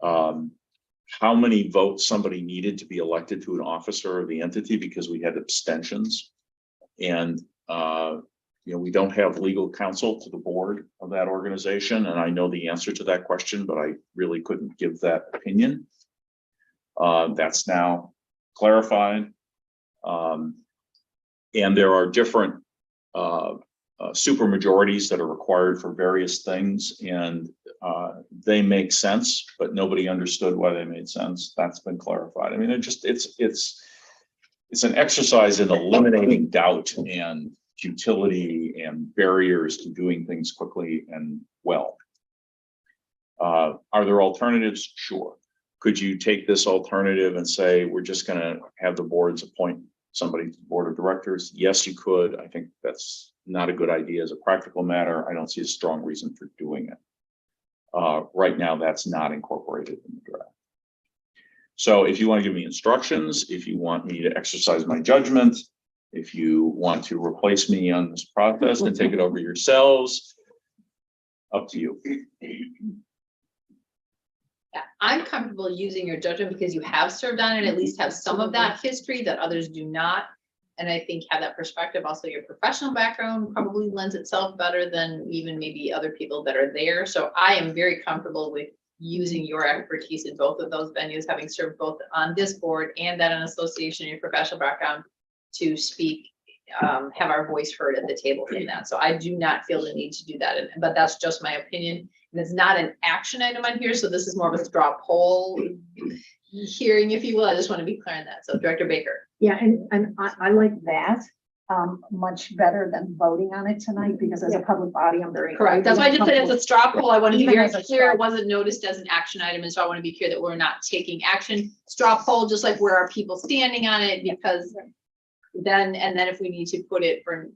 Speaker 4: how many votes somebody needed to be elected to an officer of the entity because we had abstentions. And we don't have legal counsel to the board of that organization. And I know the answer to that question, but I really couldn't give that opinion. That's now clarified. And there are different super majorities that are required for various things, and they make sense, but nobody understood why they made sense. That's been clarified. I mean, it's an exercise in eliminating doubt and futility and barriers to doing things quickly and well. Are there alternatives? Sure. Could you take this alternative and say, we're just going to have the boards appoint somebody to the board of directors? Yes, you could. I think that's not a good idea as a practical matter. I don't see a strong reason for doing it. Right now, that's not incorporated in the draft. So if you want to give me instructions, if you want me to exercise my judgment, if you want to replace me on this process and take it over yourselves, up to you.
Speaker 1: Yeah, I'm comfortable using your judgment because you have served on it, at least have some of that history that others do not. And I think have that perspective, also your professional background probably lends itself better than even maybe other people that are there. So I am very comfortable with using your expertise in both of those venues, having served both on this board and at an association, your professional background to speak, have our voice heard at the table in that. So I do not feel the need to do that, but that's just my opinion. And it's not an action item on here, so this is more of a straw poll hearing, if you will. I just want to be clear on that. So Director Baker.
Speaker 3: Yeah, and I like that much better than voting on it tonight, because as a public body, I'm very.
Speaker 1: Correct. That's why I just said it's a straw poll. I want to be
Speaker 3: Even
Speaker 1: very
Speaker 3: as a
Speaker 1: clear. It
Speaker 3: straw-
Speaker 1: wasn't noticed as an action item. And so I want to be clear that we're not taking action. Straw poll, just like where are people standing on it, because then, and then if we need to put it for,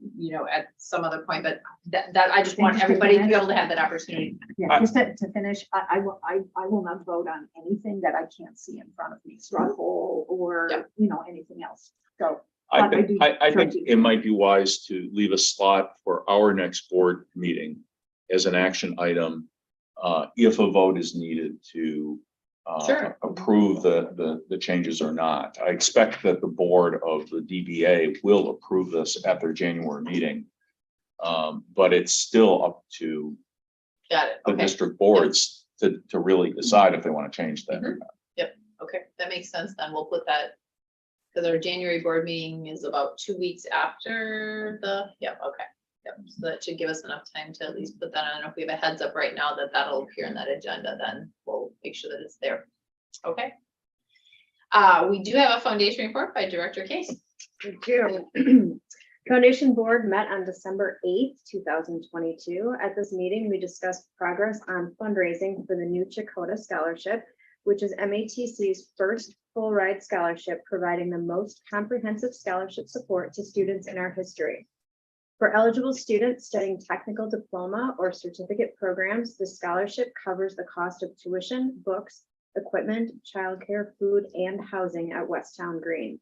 Speaker 1: at some other point, but that I just want everybody to be able to have that opportunity.
Speaker 3: Yeah, just to finish, I will not vote on anything that I can't see in front of me, straw poll or,
Speaker 1: Yep.
Speaker 3: Anything else. So.
Speaker 4: I
Speaker 3: But I
Speaker 4: think,
Speaker 3: do
Speaker 4: I think
Speaker 3: trust you.
Speaker 4: it might be wise to leave a slot for our next board meeting as an action item, if a vote is needed to
Speaker 1: Sure.
Speaker 4: approve the changes or not. I expect that the board of the DBA will approve this at their January meeting. But it's still up to
Speaker 1: Got it.
Speaker 4: the
Speaker 1: Okay.
Speaker 4: district boards to really decide if they want to change that or not.
Speaker 1: Okay, that makes sense. Then we'll put that, because our January board meeting is about 2 weeks after okay. Yep, so that should give us enough time to at least put that on. If we have a heads up right now that that'll appear in that agenda, then we'll make sure that it's there. Okay. We do have a foundation report by Director Case.
Speaker 12: Thank you. Foundation Board met on December 8th, 2022. At this meeting, we discussed progress on fundraising for the new Chakota Scholarship, which is MATC's first full ride scholarship, providing the most comprehensive scholarship support to students in our history. For eligible students studying technical diploma or certificate programs, the scholarship covers the cost of tuition, books, equipment, childcare, food, and housing at Westtown Green.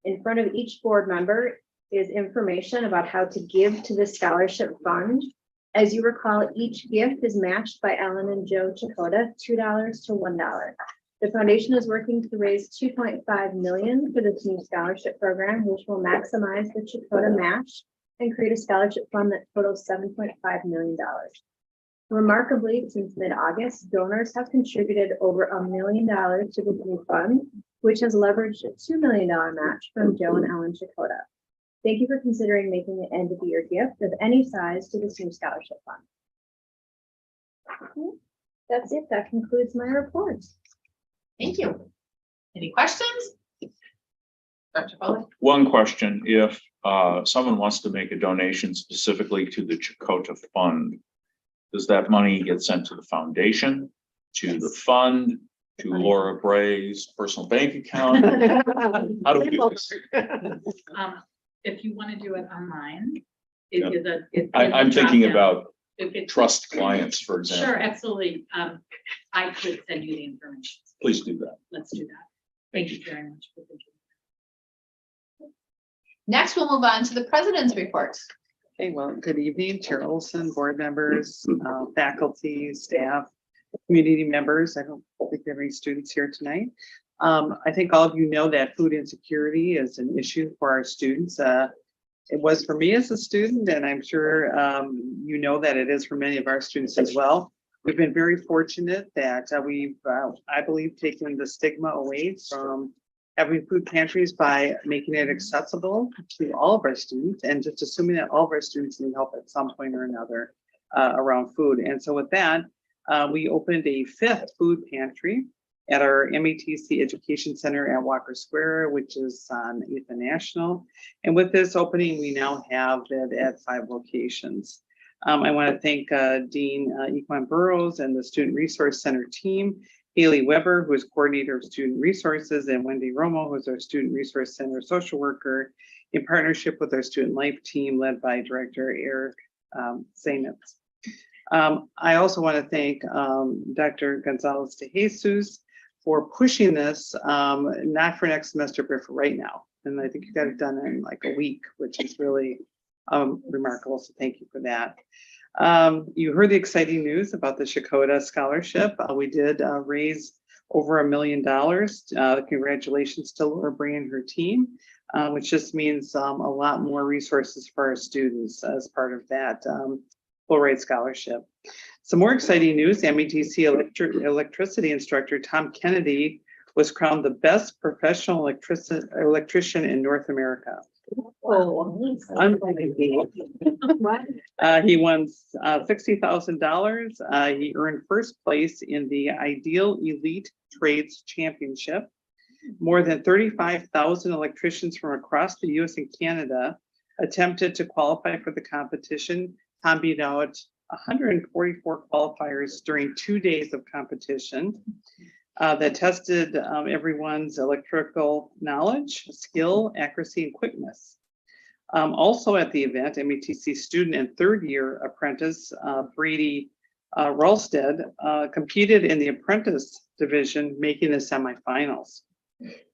Speaker 12: In front of each board member is information about how to give to the scholarship fund. As you recall, each gift is matched by Ellen and Joe Chakota, $2 to $1. The foundation is working to raise $2.5 million for this new scholarship program, which will maximize the Chakota match and create a scholarship fund that totals $7.5 million. Remarkably, since mid-August, donors have contributed over $1 million to the new fund, which has leveraged a $2 million match from Joe and Ellen Chakota. Thank you for considering making the end of the year gift of any size to this new scholarship fund. That's it. That concludes my report.
Speaker 1: Thank you. Any questions? Dr. Foley?
Speaker 4: One question, if someone wants to make a donation specifically to the Chakota Fund, does that money get sent to the foundation, to the fund, to Laura Bray's personal bank account? How do we do this?
Speaker 13: If you want to do it online,
Speaker 4: Yeah.
Speaker 13: it is a. it's
Speaker 4: I'm
Speaker 13: a
Speaker 4: thinking
Speaker 13: drop-down.
Speaker 4: about
Speaker 13: If it's-
Speaker 4: trust clients, for example.
Speaker 13: Sure, absolutely. I could send you the information.
Speaker 4: Please do that.
Speaker 13: Let's do that. Thank you very much for thinking.
Speaker 1: Next, we'll move on to the president's report.
Speaker 8: Okay, well, good evening, Chair Olson, board members, faculty, staff, community members. I don't think there are any students here tonight. I think all of you know that food insecurity is an issue for our students. It was for me as a student, and I'm sure you know that it is for many of our students as well. We've been very fortunate that we've, I believe, taken the stigma away from having food pantries by making it accessible to all of our students and just assuming that all of our students need help at some point or another around food. And so with that, we opened a 5th food pantry at our MATC Education Center at Walker Square, which is on 8th and National. And with this opening, we now have it at 5 locations. I want to thank Dean Equine Burrows and the Student Resource Center team, Haley Weber, who is coordinator of student resources, and Wendy Romo, who is our Student Resource Center social worker, in partnership with our student life team led by Director Eric Zainitz. I also want to thank Dr. Gonzalez de Jesus for pushing this, not for next semester, but for right now. And I think you got it done in like a week, which is really remarkable. So thank you for that. You heard the exciting news about the Chakota Scholarship. We did raise over $1 million. Congratulations to Laura Bree and her team, which just means a lot more resources for our students as part of that full rate scholarship. Some more exciting news, MATC electricity instructor Tom Kennedy was crowned the best professional electrician in North America. Unbelievable. He won $60,000. He earned first place in the Ideal Elite Trades Championship. More than 35,000 electricians from across the US and Canada attempted to qualify for the competition. Tom beat out 144 qualifiers during 2 days of competition that tested everyone's electrical knowledge, skill, accuracy, and quickness. Also at the event, MATC student and third-year apprentice Brady Ralsted competed in the apprentice division, making the semifinals.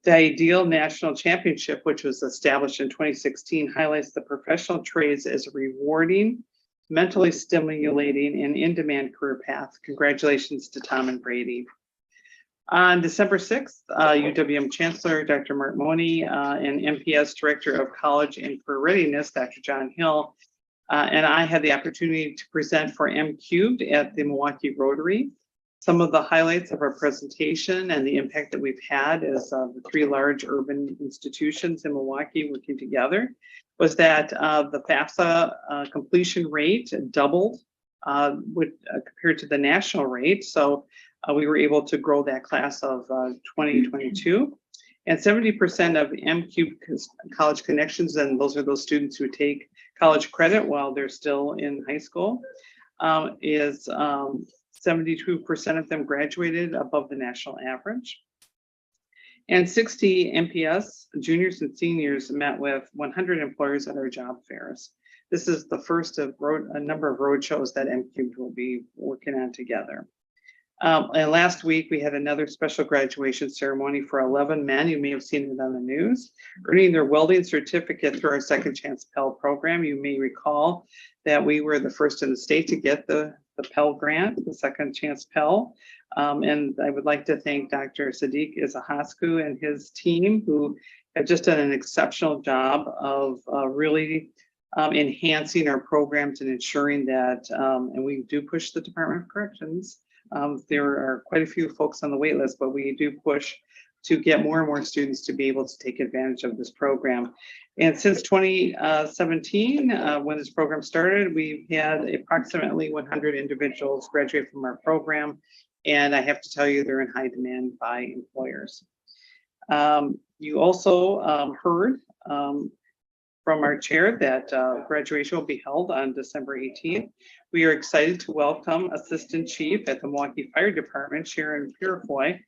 Speaker 8: The Ideal National Championship, which was established in 2016, highlights the professional trades as a rewarding, mentally stimulating, and in-demand career path. Congratulations to Tom and Brady. On December 6th, UWM Chancellor Dr. Mark Money and MPS Director of College and Career Readiness, Dr. John Hill, and I had the opportunity to present for M Cubed at the Milwaukee Rotary. Some of the highlights of our presentation and the impact that we've had as the 3 large urban institutions in Milwaukee working together was that the FAFSA completion rate doubled compared to the national rate. So we were able to grow that class of 2022. And 70% of MCube College Connections, and those are those students who take college credit while they're still in high school, is 72% of them graduated above the national average. And 60 MPS juniors and seniors met with 100 employers at our job fairs. This is the first of a number of road shows that MCube will be working on together. And last week, we had another special graduation ceremony for 11 men. You may have seen it on the news, earning their welding certificate through our Second Chance Pell program. You may recall that we were the first in the state to get the Pell grant, the Second Chance Pell. And I would like to thank Dr. Sadiq Izahasku and his team, who have just done an exceptional job of really enhancing our programs and ensuring that, and we do push the Department of Corrections. There are quite a few folks on the wait list, but we do push to get more and more students to be able to take advantage of this program. And since 2017, when this program started, we've had approximately 100 individuals graduate from our program. And I have to tell you, they're in high demand by employers. You also heard from our chair that graduation will be held on December 18th. We are excited to welcome Assistant Chief at the Milwaukee Fire Department, Sharon Purifoy,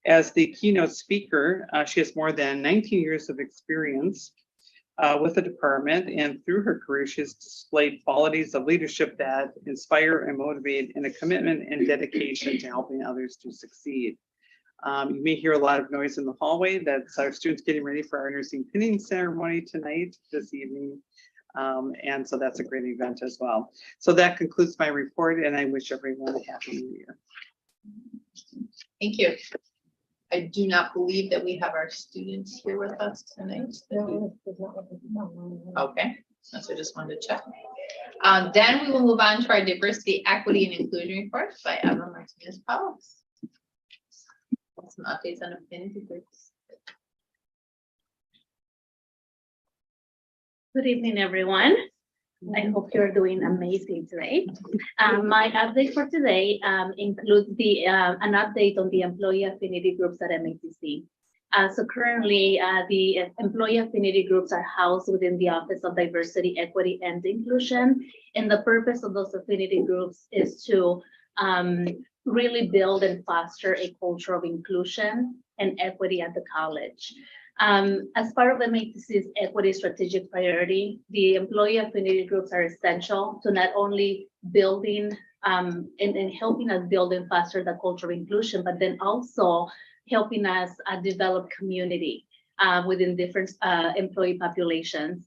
Speaker 8: as the keynote speaker. She has more than 19 years of experience with the department, and through her career, she has displayed qualities of leadership that inspire and motivate, and a commitment and dedication to helping others to succeed. You may hear a lot of noise in the hallway. That's our students getting ready for our nursing pinning ceremony this evening. And so that's a great event as well. So that concludes my report, and I wish everyone a happy new year.
Speaker 1: Thank you. I do not believe that we have our students here with us tonight. Okay, so I just wanted to check. Then we will move on to our diversity, equity, and inclusion report by Emma Martinez-Powell. Some updates on affinity groups.
Speaker 14: Good evening, everyone. I hope you're doing amazing today. My update for today includes an update on the employee affinity groups at MATC. So currently, the employee affinity groups are housed within the Office of Diversity, Equity, and Inclusion. And the purpose of those affinity groups is to really build and foster a culture of inclusion and equity at the college. As part of MATC's equity strategic priority, the employee affinity groups are essential to not only building and helping us build and foster the culture of inclusion, but then also helping us develop community within different employee populations.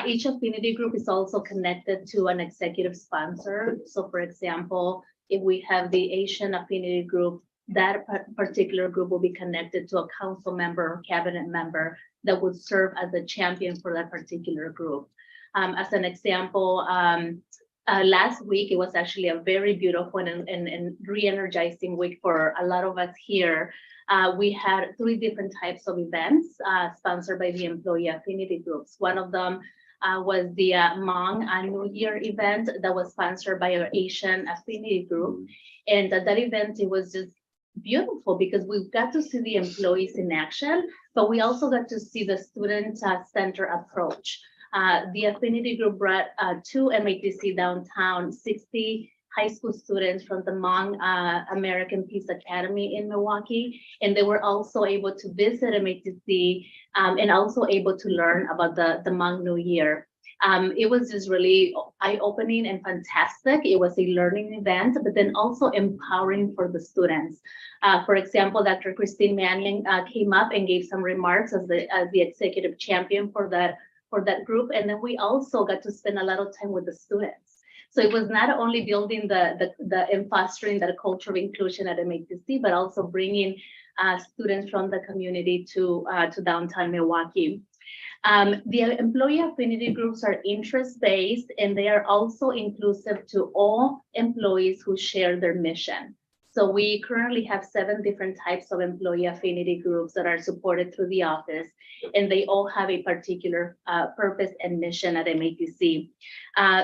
Speaker 14: Each affinity group is also connected to an executive sponsor. So for example, if we have the Asian affinity group, that particular group will be connected to a council member or cabinet member that would serve as a champion for that particular group. As an example, last week, it was actually a very beautiful and re-energizing week for a lot of us here. We had 3 different types of events sponsored by the employee affinity groups. One of them was the Hmong New Year event that was sponsored by our Asian affinity group. And at that event, it was just beautiful because we got to see the employees in action, but we also got to see the student-centered approach. The affinity group brought to MATC downtown 60 high school students from the Hmong American Peace Academy in Milwaukee, and they were also able to visit MATC and also able to learn about the Hmong New Year. It was just really eye-opening and fantastic. It was a learning event, but then also empowering for the students. For example, Dr. Christine Manning came up and gave some remarks as the executive champion for that group, and then we also got to spend a lot of time with the students. So it was not only building and fostering that culture of inclusion at MATC, but also bringing students from the community to downtown Milwaukee. The employee affinity groups are interest-based, and they are also inclusive to all employees who share their mission. So we currently have 7 different types of employee affinity groups that are supported through the office, and they all have a particular purpose and mission at MATC.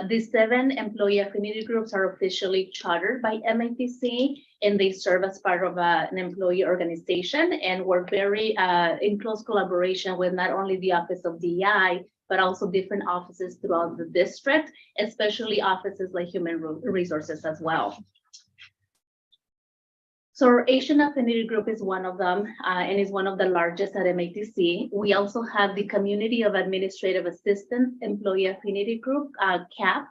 Speaker 14: These 7 employee affinity groups are officially chartered by MATC, and they serve as part of an employee organization, and we're very in close collaboration with not only the Office of DEI, but also different offices throughout the district, especially offices like Human Resources as well. So our Asian Affinity Group is one of them and is one of the largest at MATC. We also have the Community of Administrative Assistants Employee Affinity Group, CAP.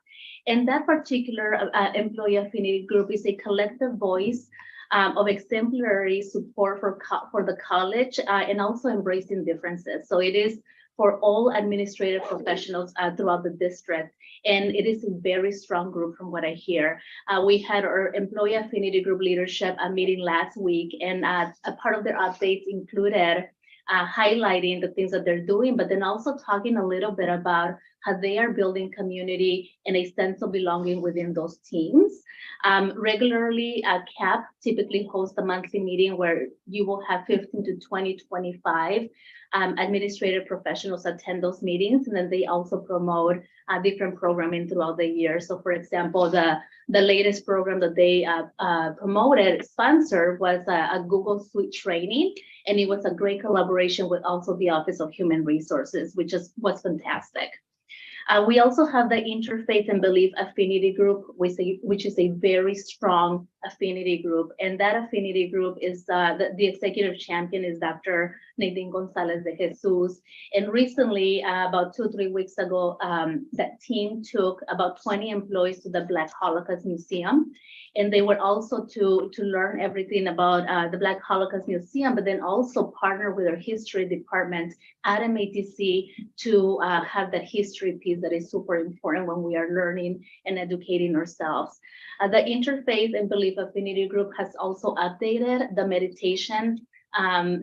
Speaker 14: And that particular Employee Affinity Group is a collective voice of exemplary support for the college and also embracing differences. So it is for all administrative professionals throughout the district. And it is a very strong group from what I hear. We had our employee affinity group leadership meeting last week, and a part of their updates included highlighting the things that they're doing, but then also talking a little bit about how they are building community and a sense of belonging within those teams. Regularly, CAP typically hosts a monthly meeting where you will have 15 to 25 administrative professionals attend those meetings, and then they also promote different programming throughout the year. So for example, the latest program that they sponsored was a Google Suite training, and it was a great collaboration with also the Office of Human Resources, which was fantastic. We also have the Interfaith and Belief Affinity Group, which is a very strong affinity group. And that affinity group is the executive champion is Dr. Nadine Gonzalez de Jesus. And recently, about 2-3 weeks ago, that team took about 20 employees to the Black Holocaust Museum. And they were also to learn everything about the Black Holocaust Museum, but then also partner with our history department at MATC to have that history piece that is super important when we are learning and educating ourselves. The Interfaith and Belief Affinity Group has also updated the meditation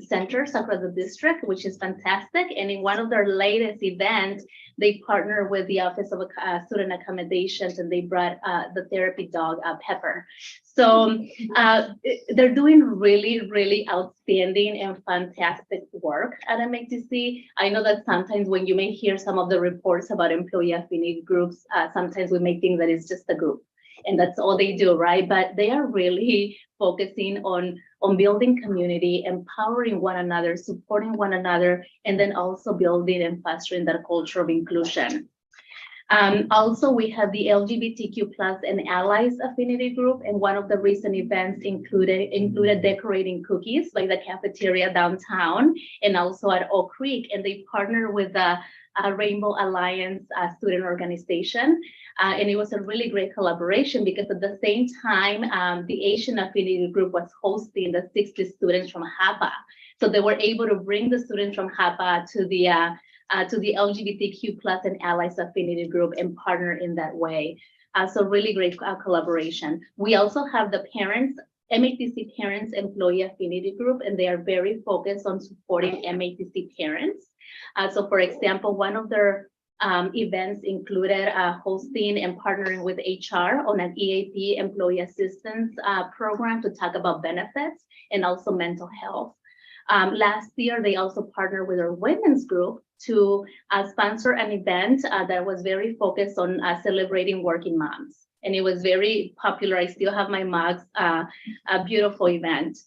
Speaker 14: centers across the district, which is fantastic. And in one of their latest events, they partnered with the Office of Student Accommodations, and they brought the therapy dog, Pepper. So they're doing really, really outstanding and fantastic work at MATC. I know that sometimes when you may hear some of the reports about employee affinity groups, sometimes we may think that it's just a group and that's all they do, right? But they are really focusing on building community, empowering one another, supporting one another, and then also building and fostering that culture of inclusion. Also, we have the LGBTQ+ and Allies Affinity Group, and one of the recent events included decorating cookies by the cafeteria downtown and also at Oak Creek, and they partnered with the Rainbow Alliance student organization. And it was a really great collaboration because at the same time, the Asian Affinity Group was hosting the 60 students from HAPA. So they were able to bring the students from HAPA to the LGBTQ+ and Allies Affinity Group and partner in that way. So really great collaboration. We also have the Parents MATC Parents Employee Affinity Group, and they are very focused on supporting MATC parents. So for example, one of their events included hosting and partnering with HR on an EAP employee assistance program to talk about benefits and also mental health. Last year, they also partnered with our women's group to sponsor an event that was very focused on celebrating working moms. And it was very popular. I still have my mugs, a beautiful event.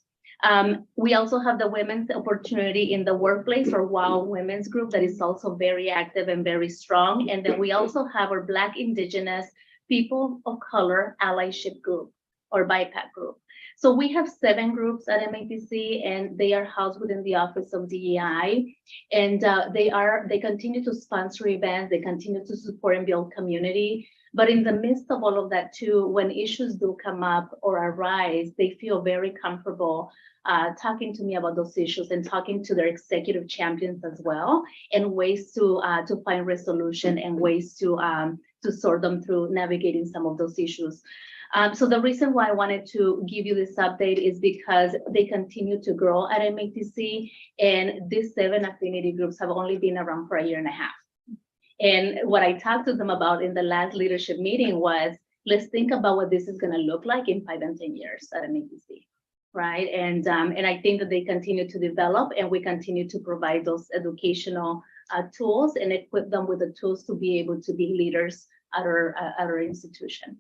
Speaker 14: We also have the Women's Opportunity in the Workplace, or WOW Women's Group, that is also very active and very strong. And then we also have our Black, Indigenous, People of Color Allyship Group, or BIPAC group. So we have 7 groups at MATC, and they are housed within the Office of DEI. And they continue to sponsor events, they continue to support and build community. But in the midst of all of that too, when issues do come up or arise, they feel very comfortable talking to me about those issues and talking to their executive champions as well, and ways to find resolution and ways to sort them through navigating some of those issues. So the reason why I wanted to give you this update is because they continue to grow at MATC, and these 7 affinity groups have only been around for a year and a half. And what I talked to them about in the last leadership meeting was, let's think about what this is going to look like in 5 and 10 years at MATC, right? And I think that they continue to develop, and we continue to provide those educational tools and equip them with the tools to be able to be leaders at our institution.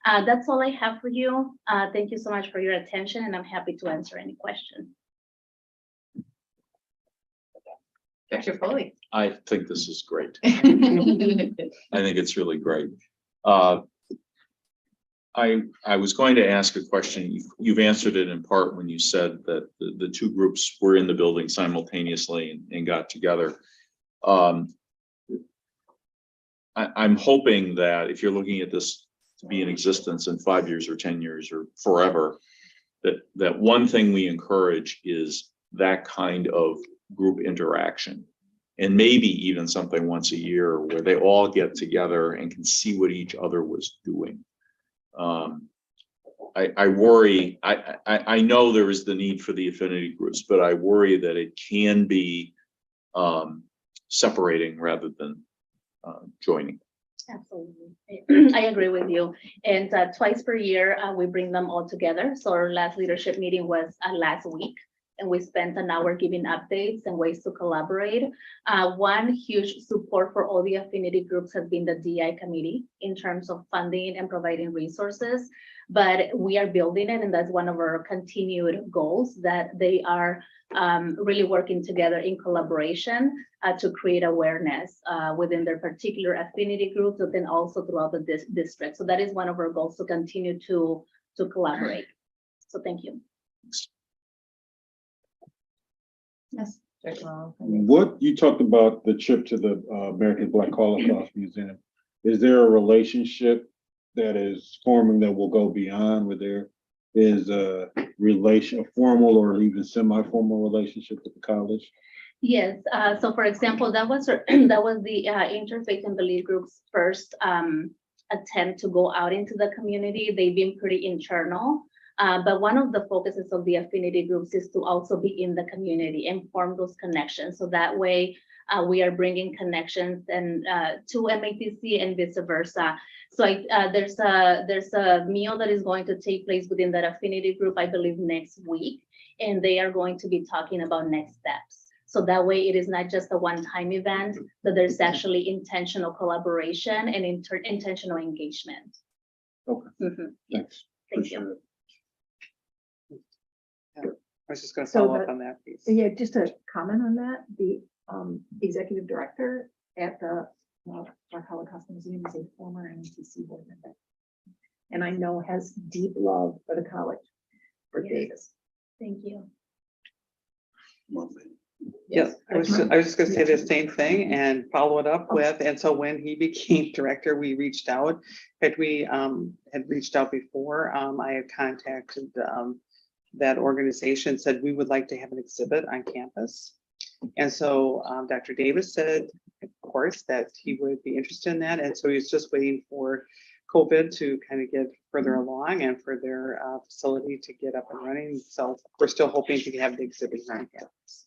Speaker 14: That's all I have for you. Thank you so much for your attention, and I'm happy to answer any questions.
Speaker 1: Dr. Foley.
Speaker 4: I think this is great. I think it's really great. I was going to ask a question. You've answered it in part when you said that the 2 groups were in the building simultaneously and got together. I'm hoping that if you're looking at this to be in existence in 5 years or 10 years or forever, that one thing we encourage is that kind of group interaction, and maybe even something once a year where they all get together and can see what each other was doing. I worry, I know there is the need for the affinity groups, but I worry that it can be separating rather than joining.
Speaker 14: Absolutely. I agree with you. And twice per year, we bring them all together. So our last leadership meeting was last week, and we spent an hour giving updates and ways to collaborate. One huge support for all the affinity groups has been the DI committee in terms of funding and providing resources, but we are building it, and that's one of our continued goals, that they are really working together in collaboration to create awareness within their particular affinity groups, but then also throughout the district. So that is one of our goals, to continue to collaborate. So thank you.
Speaker 1: Yes.
Speaker 5: What you talked about, the trip to the American Black Holocaust Museum, is there a relationship that is forming that will go beyond, where there is a formal or even semi-formal relationship with the college?
Speaker 14: Yes. So for example, that was the Interfaith and Belief Group's first attempt to go out into the community. They've been pretty internal. But one of the focuses of the affinity groups is to also be in the community and form those connections. So that way we are bringing connections and to MATC and vice versa. So there's a meal that is going to take place within that affinity group, I believe next week, and they are going to be talking about next steps. So that way it is not just a one-time event, but there's actually intentional collaboration and intentional engagement.
Speaker 5: Okay, thanks.
Speaker 14: Thank you.
Speaker 8: I was just going to
Speaker 3: So
Speaker 8: follow up on that piece.
Speaker 3: Yeah, just a comment on that. The executive director at the Black Holocaust Museum is a former MATC board member, and I know has deep love for the college, for Davis.
Speaker 14: Thank you.
Speaker 8: Yes, I was just going to say the same thing and follow it up with, and so when he became director, we reached out. Had reached out before, I had contacted that organization, said we would like to have an exhibit on campus. And so Dr. Davis said, of course, that he would be interested in that. And so he's just waiting for COVID to kind of get further along and for their facility to get up and running. So we're still hoping to have the exhibit here on campus.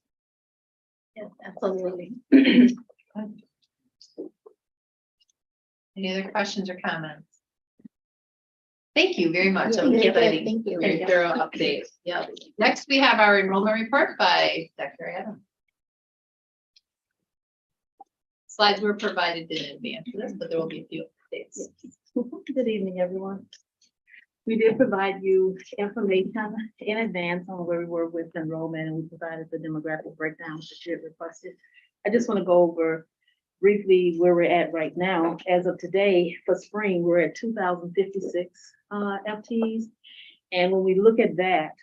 Speaker 14: Yes, absolutely.
Speaker 1: Any other questions or comments? Thank you very much. That
Speaker 14: Thank
Speaker 1: was
Speaker 14: you.
Speaker 1: exciting.
Speaker 14: Thank you.
Speaker 1: Very thorough update. Yeah. Next, we have our enrollment report by Dr. Adam. Slides were provided in advance for this, but there will be a few updates.
Speaker 14: Good evening, everyone. We did provide you information in advance on where we were with enrollment, and we provided the demographic breakdowns that you had requested. I just want to go over briefly where we're at right now. As of today, for spring, we're at 2,056 FTEs. And when we look at that,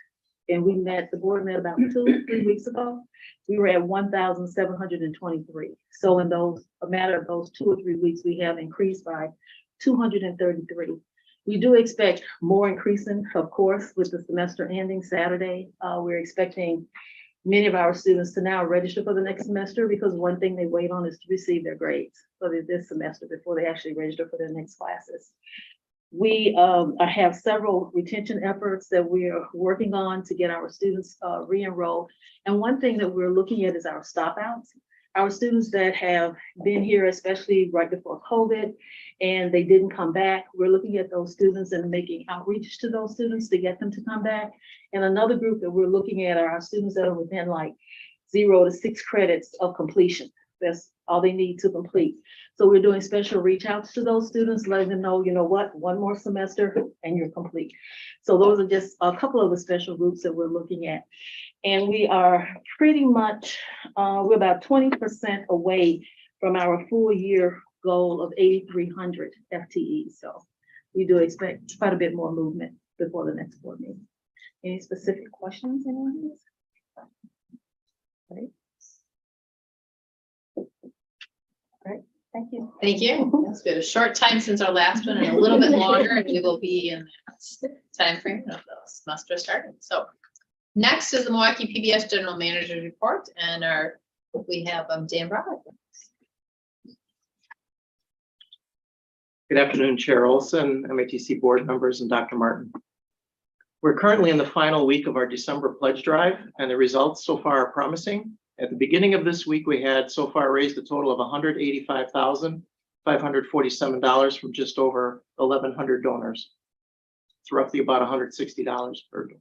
Speaker 14: and the board met about 2-3 weeks ago, we were at 1,723. So in a matter of those 2 or 3 weeks, we have increased by 233. We do expect more increasing, of course, with the semester ending Saturday. We're expecting many of our students to now register for the next semester, because one thing they wait on is to receive their grades for this semester before they actually register for their next classes. We have several retention efforts that we are working on to get our students re-enrolled. And one thing that we're looking at is our stop outs. Our students that have been here, especially right before COVID, and they didn't come back, we're looking at those students and making outreach to those students to get them to come back. And another group that we're looking at are our students that are within like 0 to 6 credits of completion. That's all they need to complete. So we're doing special reach outs to those students, letting them know, you know what, one more semester and you're complete. So those are just a couple of the special groups that we're looking at. And we are pretty much, we're about 20% away from our full year goal of 8,300 FTEs. So we do expect quite a bit more movement before the next board meeting. Any specific questions anyone has? Right. Right. Thank you.
Speaker 1: Thank you. It's been a short time since our last one and a little bit longer, and we will be in that time frame of the semester starting. So next is the Milwaukee PBS General Manager's Report, and we have Dan Broderick.
Speaker 15: Good afternoon, Chair Olson, MATC board members, and Dr. Martin. We're currently in the final week of our December pledge drive, and the results so far are promising. At the beginning of this week, we had so far raised a total of $185,547 from just over 1,100 donors. It's roughly about $160 per donor.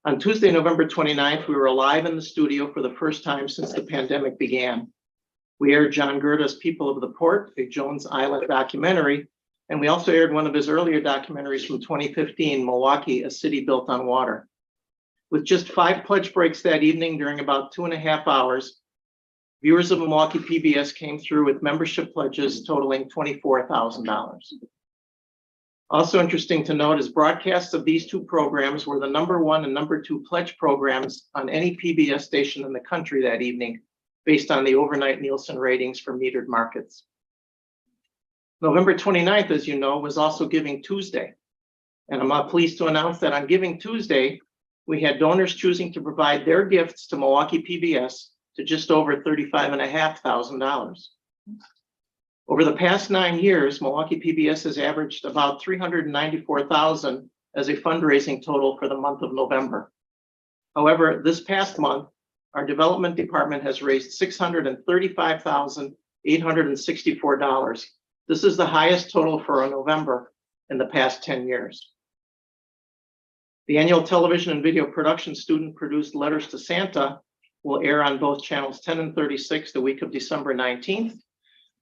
Speaker 15: On Tuesday, November 29th, we were live in the studio for the first time since the pandemic began. We aired John Gerda's People of the Port, a Jones Island documentary, and we also aired one of his earlier documentaries from 2015, Milwaukee, A City Built on Water. With just 5 pledge breaks that evening during about 2.5 hours, viewers of Milwaukee PBS came through with membership pledges totaling $24,000. Also interesting to note is broadcasts of these 2 programs were the #1 and #2 pledge programs on any PBS station in the country that evening, based on the overnight Nielsen ratings for metered markets. November 29th, as you know, was also Giving Tuesday. And I'm pleased to announce that on Giving Tuesday, we had donors choosing to provide their gifts to Milwaukee PBS to just over $35,500. Over the past 9 years, Milwaukee PBS has averaged about $394,000 as a fundraising total for the month of November. However, this past month, our development department has raised $635,864. This is the highest total for a November in the past 10 years. The annual television and video production student-produced Letters to Santa will air on both channels 10 and 36 the week of December 19th.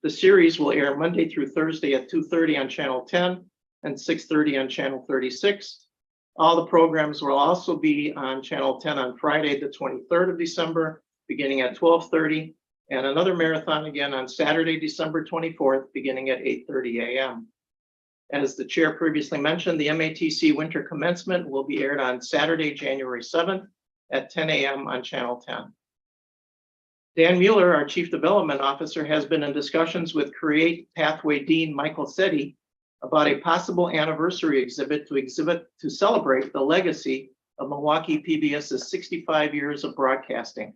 Speaker 15: The series will air Monday through Thursday at 2:30 on channel 10 and 6:30 on channel 36. All the programs will also be on channel 10 on Friday, the 23rd of December, beginning at 12:30, and another marathon again on Saturday, December 24th, beginning at 8:30 a.m. As the chair previously mentioned, the MATC winter commencement will be aired on Saturday, January 7th at 10 a.m. on channel 10. Dan Mueller, our Chief Development Officer, has been in discussions with Create Pathway Dean Michael Setti about a possible anniversary exhibit to celebrate the legacy of Milwaukee PBS's 65 years of broadcasting.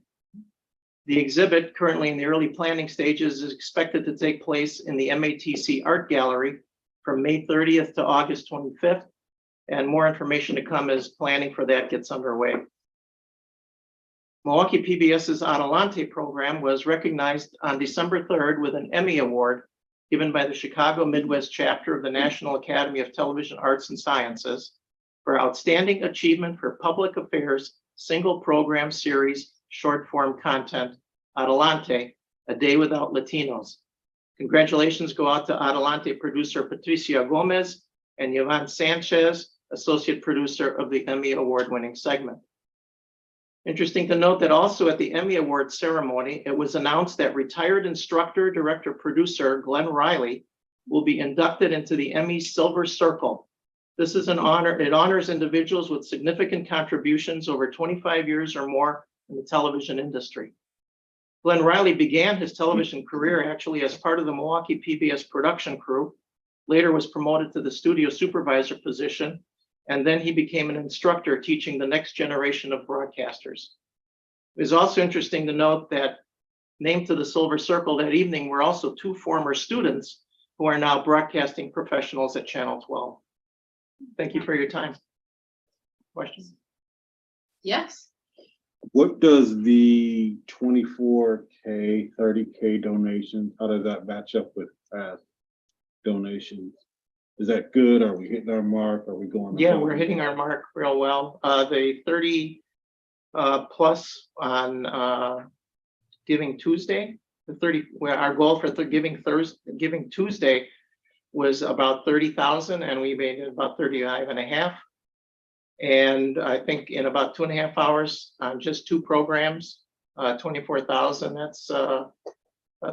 Speaker 15: The exhibit, currently in the early planning stages, is expected to take place in the MATC Art Gallery from May 30th to August 25th. And more information to come as planning for that gets underway. Milwaukee PBS's Adelante program was recognized on December 3rd with an Emmy Award given by the Chicago Midwest chapter of the National Academy of Television Arts and Sciences for outstanding achievement for public affairs, single program series, short form content, Adelante, A Day Without Latinos. Congratulations go out to Adelante producer Patricia Gomez and Yvonne Sanchez, associate producer of the Emmy Award-winning segment. Interesting to note that also at the Emmy Award ceremony, it was announced that retired instructor, director, producer Glenn Riley will be inducted into the Emmy Silver Circle. This is an honor. It honors individuals with significant contributions over 25 years or more in the television industry. Glenn Riley began his television career actually as part of the Milwaukee PBS production crew, later was promoted to the studio supervisor position, and then he became an instructor teaching the next generation of broadcasters. It is also interesting to note that named to the Silver Circle that evening were also two former students who are now broadcasting professionals at Channel 12. Thank you for your time. Questions?
Speaker 1: Yes.
Speaker 5: What does the 24K, 30K donations, how does that match up with past donations? Is that good? Are we hitting our mark? Are we going?
Speaker 15: Yeah, we're hitting our mark real well. The 30 plus on Giving Tuesday, the 30, where our goal for Giving Tuesday was about 30,000 and we made it about 35 and a half. And I think in about 2.5 hours on just 2 programs, 24,000, that's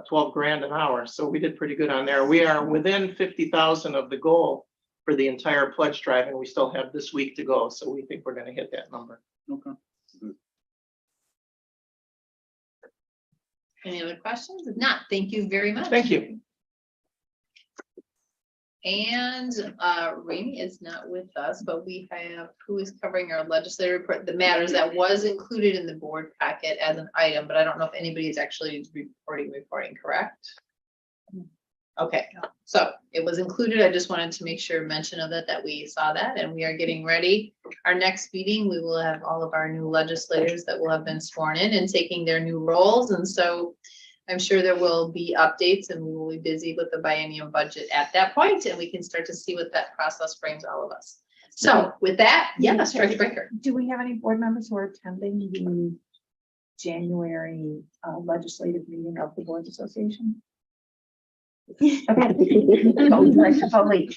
Speaker 15: 12 grand an hour. So we did pretty good on there. We are within 50,000 of the goal for the entire pledge drive, and we still have this week to go. So we think we're going to hit that number.
Speaker 5: Okay.
Speaker 1: Any other questions? If not, thank you very much.
Speaker 15: Thank you.
Speaker 1: And Rainey is not with us, but we have who is covering our legislative report, the matters that was included in the board packet as an item, but I don't know if anybody is actually reporting, correct? Okay, so it was included. I just wanted to make sure mention of that we saw that, and we are getting ready. Our next meeting, we will have all of our new legislators that will have been sworn in and taking their new roles, and so I'm sure there will be updates and we will be busy with the biennium budget at that point, and we can start to see what that process brings all of us. So with that, yes, Director Baker.
Speaker 3: Do we have any board members who are attending the January legislative meeting of the Boards Association? Okay. Oh, Director Foley.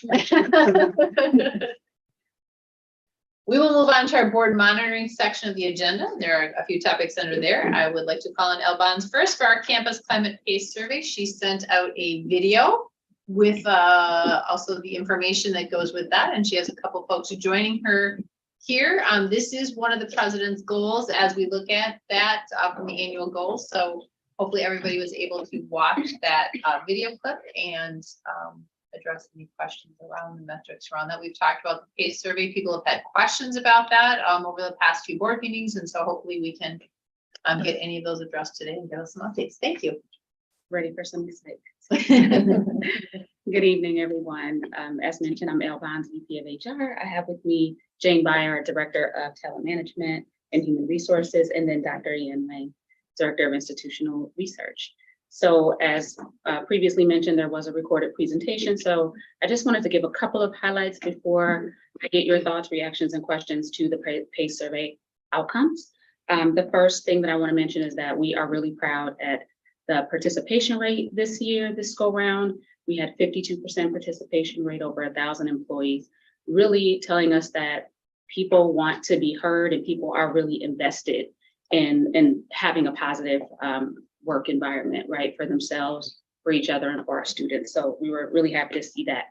Speaker 1: We will move on to our board monitoring section of the agenda. There are a few topics under there. I would like to call on Elle Bonds first for our campus climate pace survey. She sent out a video with also the information that goes with that. And she has a couple folks joining her here. This is one of the president's goals as we look at that from the annual goals. So hopefully everybody was able to watch that video clip and address any questions around the metrics around that. We've talked about the PACE survey. People have had questions about that over the past few board meetings. And so hopefully we can get any of those addressed today and give us some updates. Thank you.
Speaker 13: Ready for some mistakes. Good evening, everyone. As mentioned, I'm Elle Bonds, VP of HR. I have with me Jane Byer, Director of Talent Management and Human Resources, and then Dr. Ian Wang, Director of Institutional Research. So as previously mentioned, there was a recorded presentation. So I just wanted to give a couple of highlights before I get your thoughts, reactions, and questions to the PACE survey outcomes. The first thing that I want to mention is that we are really proud at the participation rate this year, this go round. We had 52% participation rate over 1,000 employees, really telling us that people want to be heard and people are really invested in having a positive work environment, right, for themselves, for each other, and for our students. So we were really happy to see that.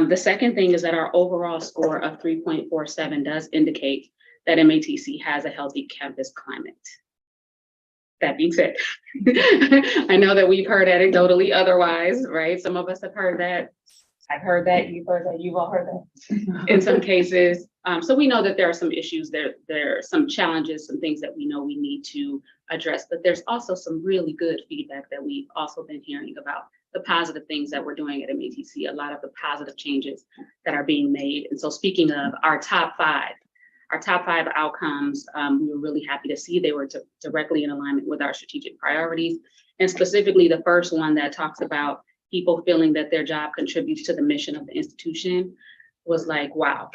Speaker 13: The second thing is that our overall score of 3.47 does indicate that MATC has a healthy campus climate. That being said, I know that we've heard anecdotally otherwise, right? Some of us have heard that. I've heard that, you've heard that, you've all heard that in some cases. So we know that there are some issues, there are some challenges, some things that we know we need to address, but there's also some really good feedback that we've also been hearing about the positive things that we're doing at MATC, a lot of the positive changes that are being made. And so speaking of our top five outcomes, we were really happy to see they were directly in alignment with our strategic priorities. And specifically the first one that talks about people feeling that their job contributes to the mission of the institution was like, wow.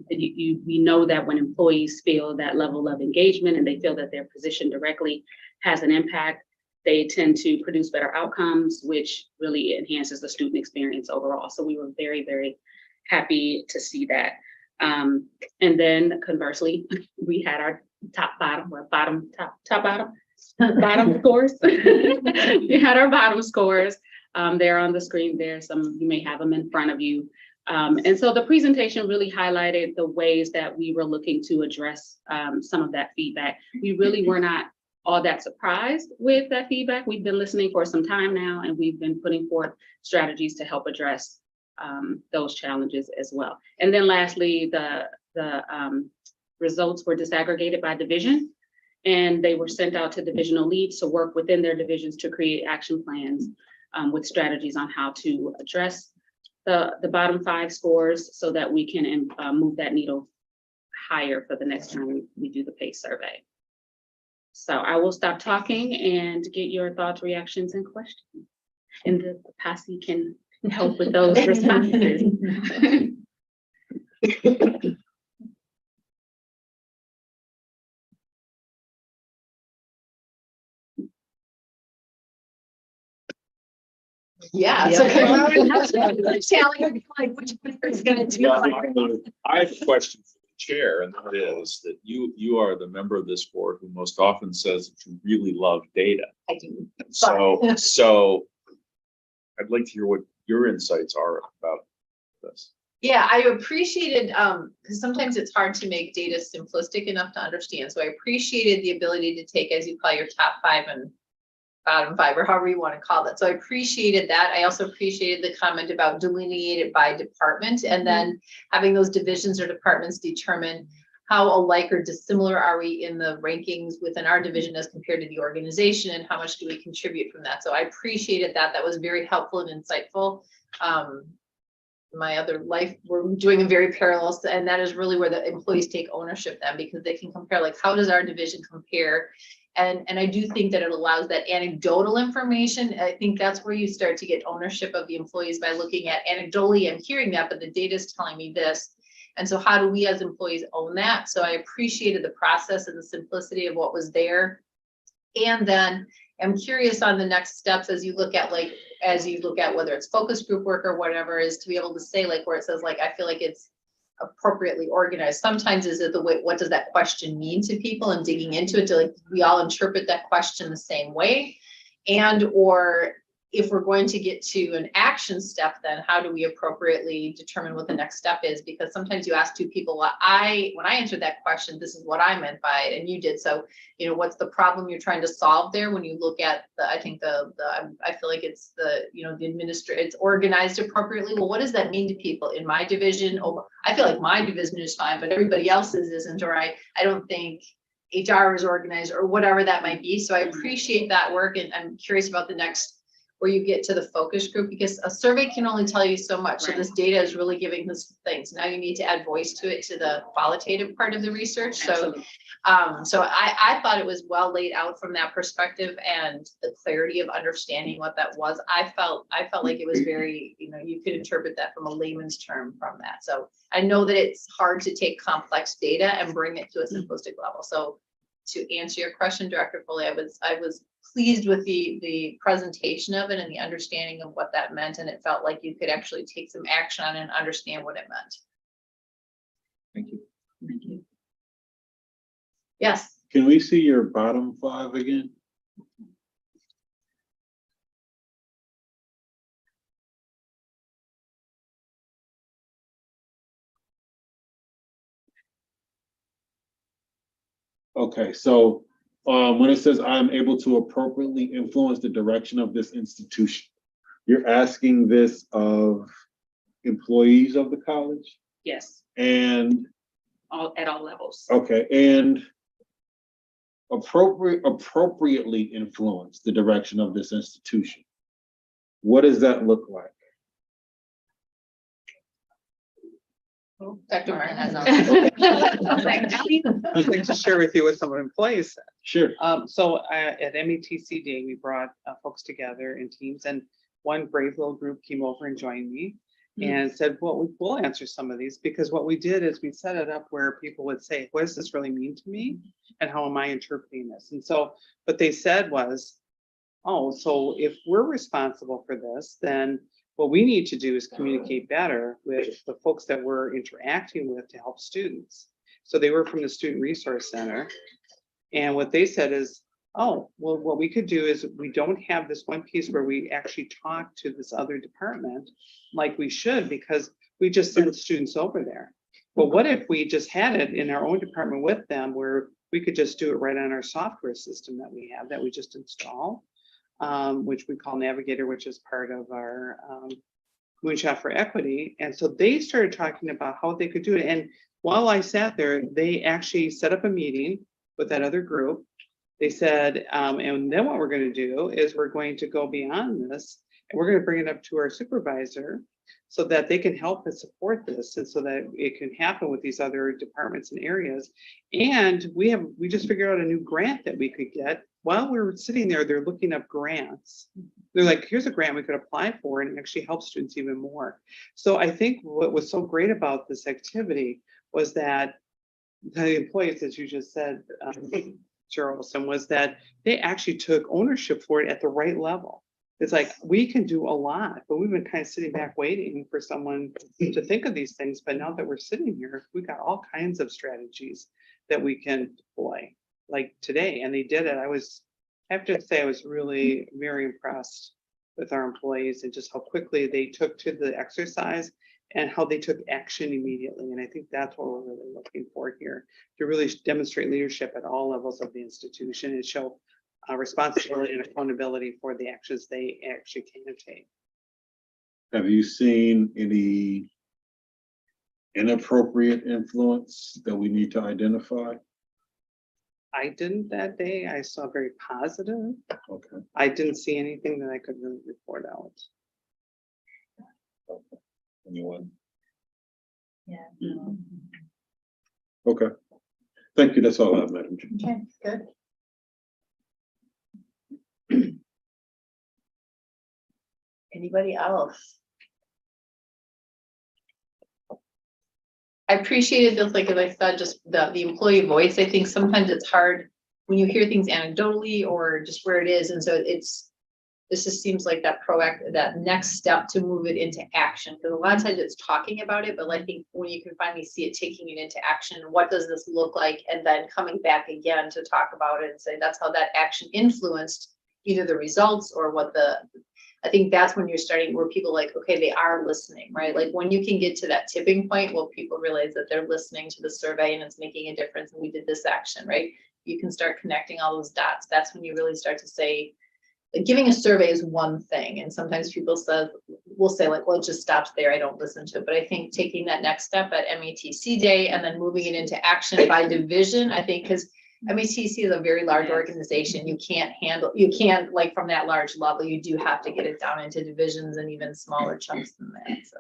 Speaker 13: We know that when employees feel that level of engagement and they feel that their position directly has an impact, they tend to produce better outcomes, which really enhances the student experience overall. So we were very, very happy to see that. And then conversely, we had our bottom scores. We had our bottom scores. They're on the screen there. You may have them in front of you. And so the presentation really highlighted the ways that we were looking to address some of that feedback. We really were not all that surprised with that feedback. We've been listening for some time now, and we've been putting forth strategies to help address those challenges as well. And then lastly, the results were disaggregated by division, and they were sent out to divisional leads to work within their divisions to create action plans with strategies on how to address the bottom five scores so that we can move that needle higher for the next time we do the PACE survey. So I will stop talking and get your thoughts, reactions, and questions. And the PASI can help with those responses.
Speaker 1: Yeah. So which is going to do.
Speaker 4: I have a question for the chair, and that is that you are the member of this board who most often says that you really love data.
Speaker 1: I do.
Speaker 4: So I'd like to hear what your insights are about this.
Speaker 1: Yeah, I appreciated, because sometimes it's hard to make data simplistic enough to understand. So I appreciated the ability to take, as you call your top five and bottom five, or however you want to call it. So I appreciated that. I also appreciated the comment about delineated by department, and then having those divisions or departments determine how alike or dissimilar are we in the rankings within our division as compared to the organization, and how much do we contribute from that. So I appreciated that. That was very helpful and insightful. My other life, we're doing a very parallel, and that is really where the employees take ownership then, because they can compare, like, how does our division compare? And I do think that it allows that anecdotal information. I think that's where you start to get ownership of the employees, by looking at anecdotally, I'm hearing that, but the data is telling me this. And so how do we as employees own that? So I appreciated the process and the simplicity of what was there. And then I'm curious on the next steps as you look at whether it's focus group work or whatever, is to be able to say, like, where it says, like, I feel like it's appropriately organized. Sometimes is it the way, what does that question mean to people, and digging into it to, like, we all interpret that question the same way, and or if we're going to get to an action step, then how do we appropriately determine what the next step is? Because sometimes you ask two people, when I answered that question, this is what I meant by it, and you did. So, what's the problem you're trying to solve there? When you look at I feel like it's it's organized appropriately. Well, what does that mean to people in my division? Oh, I feel like my division is fine, but everybody else's isn't, or I don't think HR is organized, or whatever that might be. So I appreciate that work, and I'm curious about the next, where you get to the focus group, because a survey can only tell you so much. So this data is really giving us things. Now you need to add voice to it, to the qualitative part of the research. So, I thought it was well laid out from that perspective, and the clarity of understanding what that was. I felt like it was very, you could interpret that from a layman's term from that. So I know that it's hard to take complex data and bring it to a simplistic level. So to answer your question, Director Foley, I was pleased with the presentation of it and the understanding of what that meant, and it felt like you could actually take some action on it and understand what it meant.
Speaker 4: Thank you.
Speaker 1: Thank you. Yes.
Speaker 5: Can we see your bottom five again? Okay, so when it says I'm able to appropriately influence the direction of this institution, you're asking this of employees of the college?
Speaker 13: Yes,
Speaker 5: And
Speaker 13: at all levels.
Speaker 5: okay, and appropriately influence the direction of this institution. What does that look like?
Speaker 1: Dr. Martin has
Speaker 8: I'd like to share with you what some employees said.
Speaker 5: Sure.
Speaker 8: So at MATC Day, we brought folks together in teams, and one brave little group came over and joined me and said, well, we'll answer some of these, because what we did is we set it up where people would say, what does this really mean to me? And how am I interpreting this? And so what they said was, oh, so if we're responsible for this, then what we need to do is communicate better with the folks that we're interacting with to help students. So they were from the Student Resource Center. And what they said is, oh, well, what we could do is we don't have this one piece where we actually talk to this other department like we should, because we just send students over there. But what if we just had it in our own department with them, where we could just do it right on our software system that we have, that we just install, which we call Navigator, which is part of our Moonshot for Equity. And so they started talking about how they could do it. And while I sat there, they actually set up a meeting with that other group. They said, and then what we're going to do is we're going to go beyond this, and we're going to bring it up to our supervisor so that they can help and support this, and so that it can happen with these other departments and areas. And we just figured out a new grant that we could get. While we were sitting there, they're looking up grants. They're like, here's a grant we could apply for and actually help students even more. So I think what was so great about this activity was that the employees, as you just said, Charleston, was that they actually took ownership for it at the right level. It's like, we can do a lot, but we've been kind of sitting back waiting for someone to think of these things. But now that we're sitting here, we've got all kinds of strategies that we can deploy, like today. And they did it. I have to say, I was really very impressed with our employees and just how quickly they took to the exercise and how they took action immediately. And I think that's what we're really looking for here, to really demonstrate leadership at all levels of the institution and show responsibility and accountability for the actions they actually can take.
Speaker 5: Have you seen any inappropriate influence that we need to identify?
Speaker 8: I didn't that day. I saw very positive.
Speaker 5: Okay.
Speaker 8: I didn't see anything that I could really report out.
Speaker 5: Anyone?
Speaker 1: Yeah.
Speaker 5: Okay. Thank you. That's all I have, Madam Chair.
Speaker 1: Okay, good. Anybody else? I appreciated this, like, as I said, just the employee voice. I think sometimes it's hard when you hear things anecdotally or just where it is. And so this just seems like that that next step to move it into action. Because a lot of times it's talking about it, but I think when you can finally see it, taking it into action, what does this look like? And then coming back again to talk about it and say, that's how that action influenced either the results or I think that's when you're starting, where people like, okay, they are listening, right? Like when you can get to that tipping point, well, people realize that they're listening to the survey and it's making a difference. And we did this action, right? You can start connecting all those dots. That's when you really start to say, like, giving a survey is one thing. And sometimes people will say like, well, it just stops there. I don't listen to it. But I think taking that next step at MATC Day and then moving it into action by division, I think, because MATC is a very large organization. You can't like from that large level, you do have to get it down into divisions and even smaller chunks than that. So,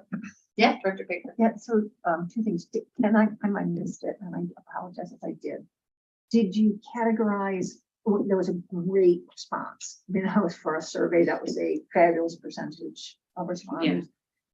Speaker 1: yeah, Director Baker.
Speaker 3: Yeah, so two things, and I might have missed it, and I apologize if I did. Did you categorize, there was a great response. I mean, that was for a survey, that was a fabulous percentage of responders.
Speaker 13: Yeah.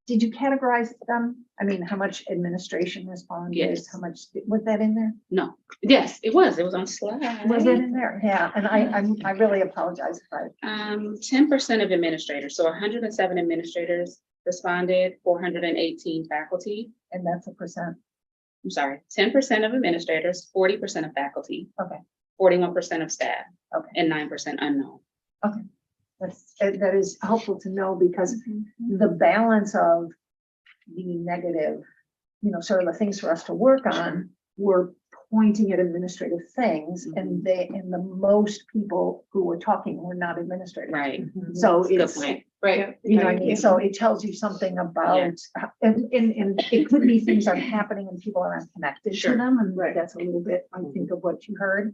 Speaker 3: Did you categorize them? I mean, how much administration responded?
Speaker 13: Yes.
Speaker 3: How much, was that in there?
Speaker 13: No, yes, it was on slide.
Speaker 3: Was it in there? Yeah, and I really apologize if I.
Speaker 13: 10% of administrators, so 107 administrators responded, 418 faculty.
Speaker 3: And that's a percent.
Speaker 13: I'm sorry, 10% of administrators, 40% of faculty.
Speaker 3: Okay.
Speaker 13: 41% of staff.
Speaker 3: Okay.
Speaker 13: And 9% unknown.
Speaker 3: Okay. That is helpful to know, because the balance of the negative, sort of the things for us to work on, were pointing at administrative things, and the most people who were talking were not administrators.
Speaker 13: Right.
Speaker 3: So
Speaker 13: Good
Speaker 3: it's,
Speaker 13: point.
Speaker 1: Right.
Speaker 3: you know what I mean? So it tells you something about, and it could be things are happening and people aren't connected to
Speaker 13: Sure.
Speaker 3: them, and that's a little bit, I think, of what you heard.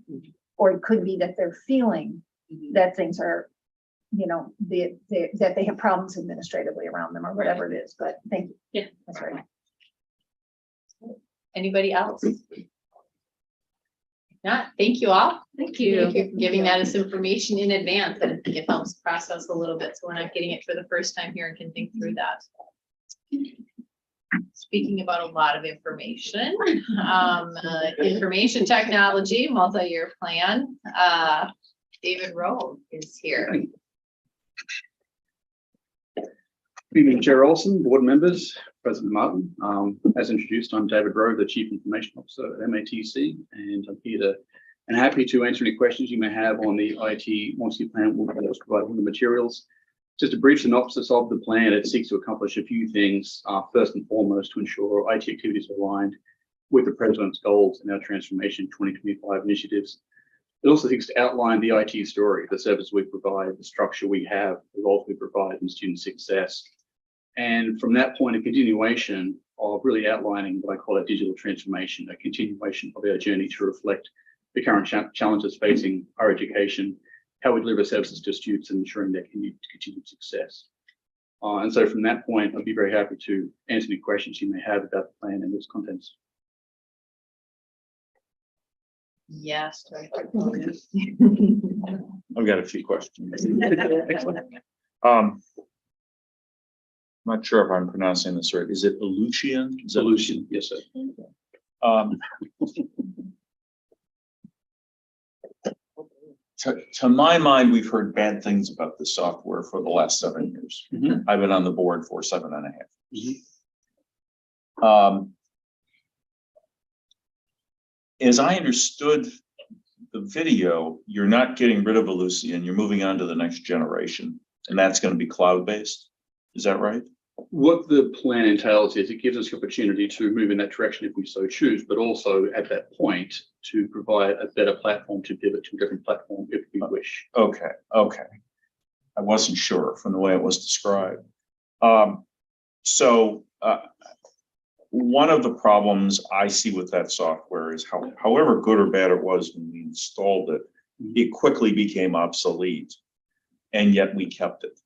Speaker 3: Or it could be that they're feeling that things are you know, that they have problems administratively around them or whatever it is, but thank you.
Speaker 13: Yeah.
Speaker 3: That's right.
Speaker 1: Anybody else? If not, thank you all.
Speaker 10: Thank you.
Speaker 1: Thank you for giving that as information in advance. I think it helps process a little bit, so we're not getting it for the first time here and can think through that. Speaking about a lot of information, information technology, multi-year plan, David Rowe is here.
Speaker 16: Good evening, Chair Olson, board members, President Martin. As introduced, I'm David Rowe, the Chief Information Officer at MATC, and I'm here to and happy to answer any questions you may have on the IT multi plan that was provided with the materials. Just a brief synopsis of the plan. It seeks to accomplish a few things. First and foremost, to ensure IT activities are aligned with the President's goals and our Transformation 2025 initiatives. It also seeks to outline the IT story, the service we provide, the structure we have, the roles we provide in student success. And from that point, a continuation of really outlining what I call a digital transformation, a continuation of our journey to reflect the current challenges facing our education, how we deliver services to students, and ensuring their continued success. And so from that point, I'd be very happy to answer any questions you may have about the plan and its contents.
Speaker 1: Yes.
Speaker 4: I've got a few questions.
Speaker 16: Excellent.
Speaker 4: Not sure if I'm pronouncing this right. Is it Aleutian? Is that
Speaker 16: Solution, yes, sir.
Speaker 4: To my mind, we've heard bad things about this software for the last 7 years.
Speaker 16: Mhm.
Speaker 4: I've been on the board for 7.5 years.
Speaker 16: Mhm.
Speaker 4: As I understood the video, you're not getting rid of Aleutian, you're moving on to the next generation, and that's going to be cloud-based. Is that right?
Speaker 16: What the plan entails is it gives us the opportunity to move in that direction if we so choose, but also at that point to provide a better platform to pivot to a different platform if we wish.
Speaker 4: Okay. I wasn't sure from the way it was described. One of the problems I see with that software is however good or bad it was when we installed it, it quickly became obsolete, and yet we kept it.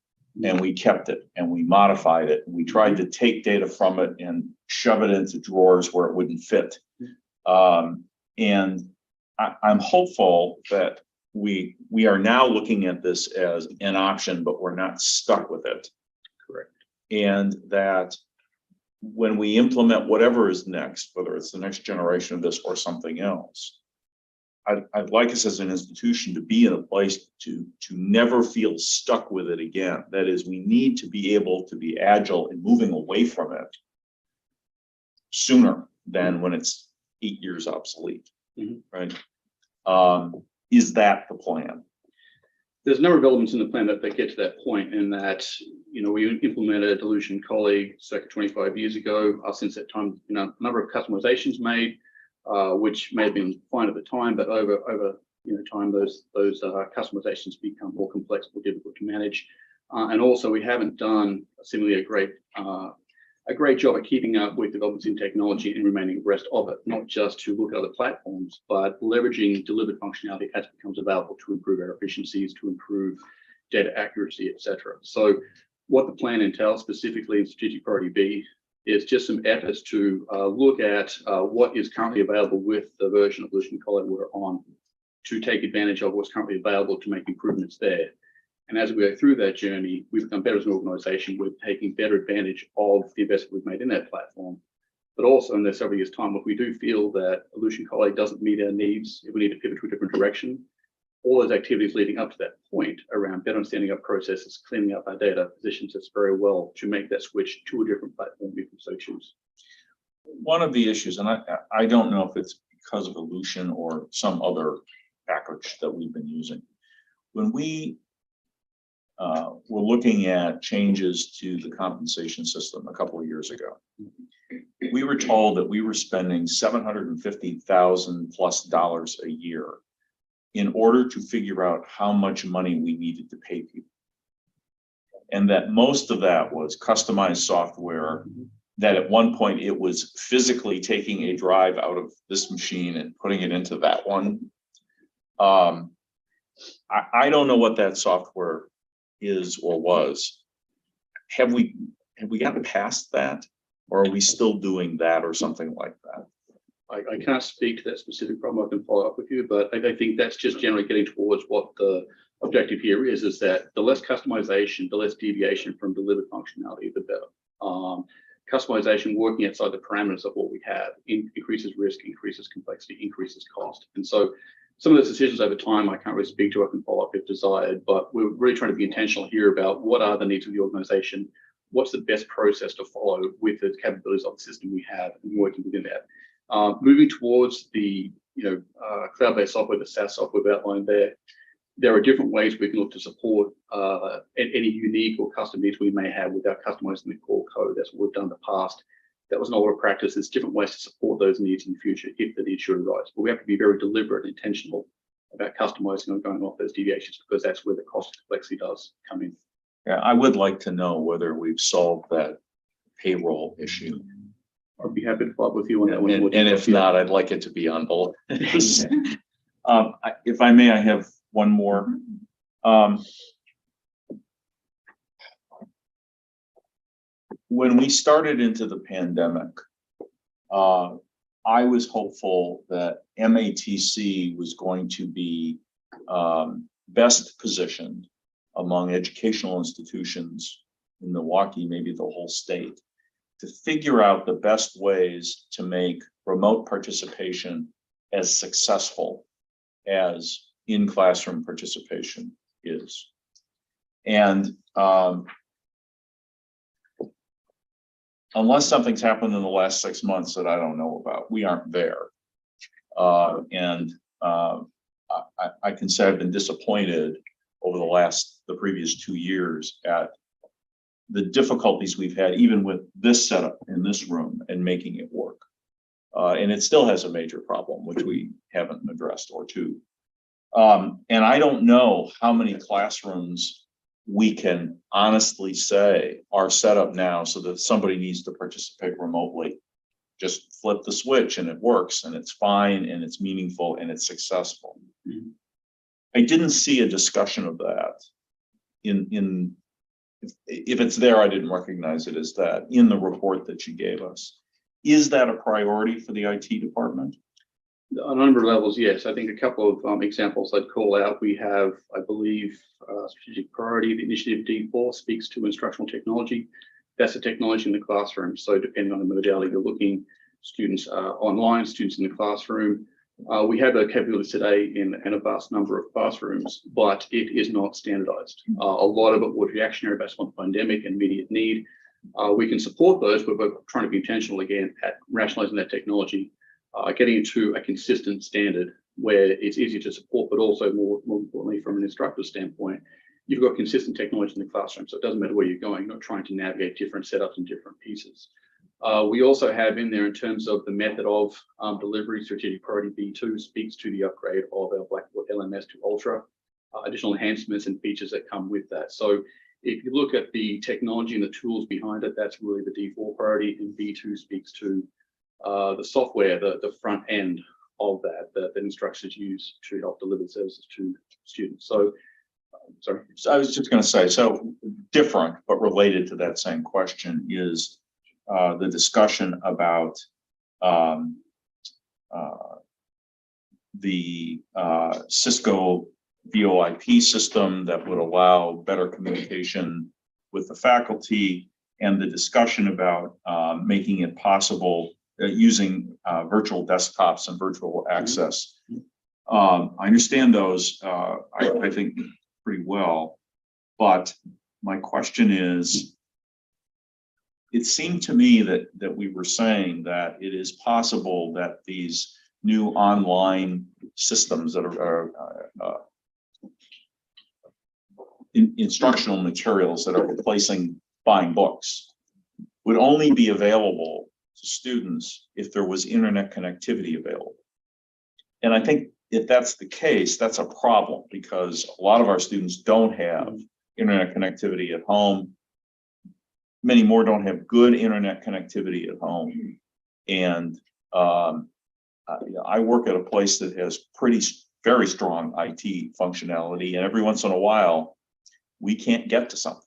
Speaker 4: And we kept it and we modified it. And we tried to take data from it and shove it into drawers where it wouldn't fit. And I'm hopeful that we are now looking at this as an option, but we're not stuck with it.
Speaker 16: Correct.
Speaker 4: And that when we implement whatever is next, whether it's the next generation of this or something else, I'd like us as an institution to be in a place to never feel stuck with it again. That is, we need to be able to be agile in moving away from it sooner than when it's 8 years obsolete, right? Is that the plan?
Speaker 16: There's a number of elements in the plan that get to that point, in that, you know, we implemented Aleutian Colleague circa 25 years ago. Since that time, you know, a number of customizations made, which may have been fine at the time, but over time, those customizations become more complex, more difficult to manage. And also, we haven't done similarly a great job at keeping up with developments in technology and remaining abreast of it, not just to look at other platforms, but leveraging delivered functionality as it becomes available to improve our efficiencies, to improve data accuracy, etc. So what the plan entails specifically in strategic priority B is just some efforts to look at what is currently available with the version of Aleutian Colleague we're on, to take advantage of what's currently available to make improvements there. And as we go through that journey, we've become better as an organization. We're taking better advantage of the investment we've made in that platform. But also in the several years' time, if we do feel that Aleutian Colleague doesn't meet our needs, if we need to pivot to a different direction, all those activities leading up to that point around better understanding our processes, cleaning up our data, positions us very well to make that switch to a different platform if we so choose.
Speaker 4: One of the issues, and I don't know if it's because of Aleutian or some other package that we've been using, when we were looking at changes to the compensation system a couple of years ago, we were told that we were spending $750,000+ a year in order to figure out how much money we needed to pay people. And that most of that was customized software, that at one point it was physically taking a drive out of this machine and putting it into that one. I don't know what that software is or was. Have we gotten past that? Or are we still doing that or something like that?
Speaker 16: I can't speak to that specific problem. I can follow up with you, but I think that's just generally getting towards what the objective here is that the less customization, the less deviation from delivered functionality, the better. Customization working outside the parameters of what we have increases risk, increases complexity, increases cost. And so some of those decisions over time, I can't really speak to. I can follow up if desired, but we're really trying to be intentional here about what are the needs of the organization, what's the best process to follow with the capabilities of the system we have and working within that. Moving towards the cloud-based software, the SaaS software we've outlined there are different ways we can look to support any unique or custom needs we may have without customizing the core code. That's what we've done in the past. That was not a lot of practice. There's different ways to support those needs in the future if the need should arise. But we have to be very deliberate and intentional about customizing and going off those deviations, because that's where the cost and complexity does come in.
Speaker 4: Yeah, I would like to know whether we've solved that payroll issue.
Speaker 16: I'd be happy to follow up with you on that one.
Speaker 4: And if not, I'd like it to be on both. If I may, I have one more. When we started into the pandemic, I was hopeful that MATC was going to be best positioned among educational institutions in Milwaukee, maybe the whole state, to figure out the best ways to make remote participation as successful as in-classroom participation is. And unless something's happened in the last 6 months that I don't know about, we aren't there. I can say I've been disappointed over the previous 2 years at the difficulties we've had, even with this setup in this room, and making it work. And it still has a major problem, which we haven't addressed, or two. And I don't know how many classrooms we can honestly say are set up now so that if somebody needs to participate remotely, just flip the switch and it works and it's fine and it's meaningful and it's successful. Mm-hmm. I didn't see a discussion of that if it's there, I didn't recognize it as that in the report that you gave us. Is that a priority for the IT department?
Speaker 16: On a number of levels, yes. I think a couple of examples I'd call out. We have, I believe, strategic priority. The initiative D4 speaks to instructional technology. That's the technology in the classroom. So depending on the modality you're looking, students online, students in the classroom. We have a capability today in a vast number of classrooms, but it is not standardized. A lot of it was reactionary based on the pandemic and immediate need. We can support those, but we're trying to be intentional again at rationalizing that technology, getting it to a consistent standard where it's easy to support, but also more importantly, from an instructor standpoint, you've got consistent technology in the classroom. So it doesn't matter where you're going, not trying to navigate different setups and different pieces. We also have in there, in terms of the method of delivery, strategic priority B2 speaks to the upgrade of our Blackboard LMS to Ultra, additional enhancements and features that come with that. So if you look at the technology and the tools behind it, that's really the D4 priority, and B2 speaks to the software, the front end of that instructors use to help deliver services to students. So, sorry.
Speaker 4: So I was just going to say, so different but related to that same question is the discussion about the Cisco VoIP system that would allow better communication with the faculty, and the discussion about making it possible using virtual desktops and virtual access. I understand those, I think, pretty well, but my question is, it seemed to me that we were saying that it is possible that these new online systems that are instructional materials that are replacing buying books would only be available to students if there was internet connectivity available. And I think if that's the case, that's a problem, because a lot of our students don't have internet connectivity at home. Many more don't have good internet connectivity at home. And I work at a place that has very strong IT functionality, and every once in a while, we can't get to something.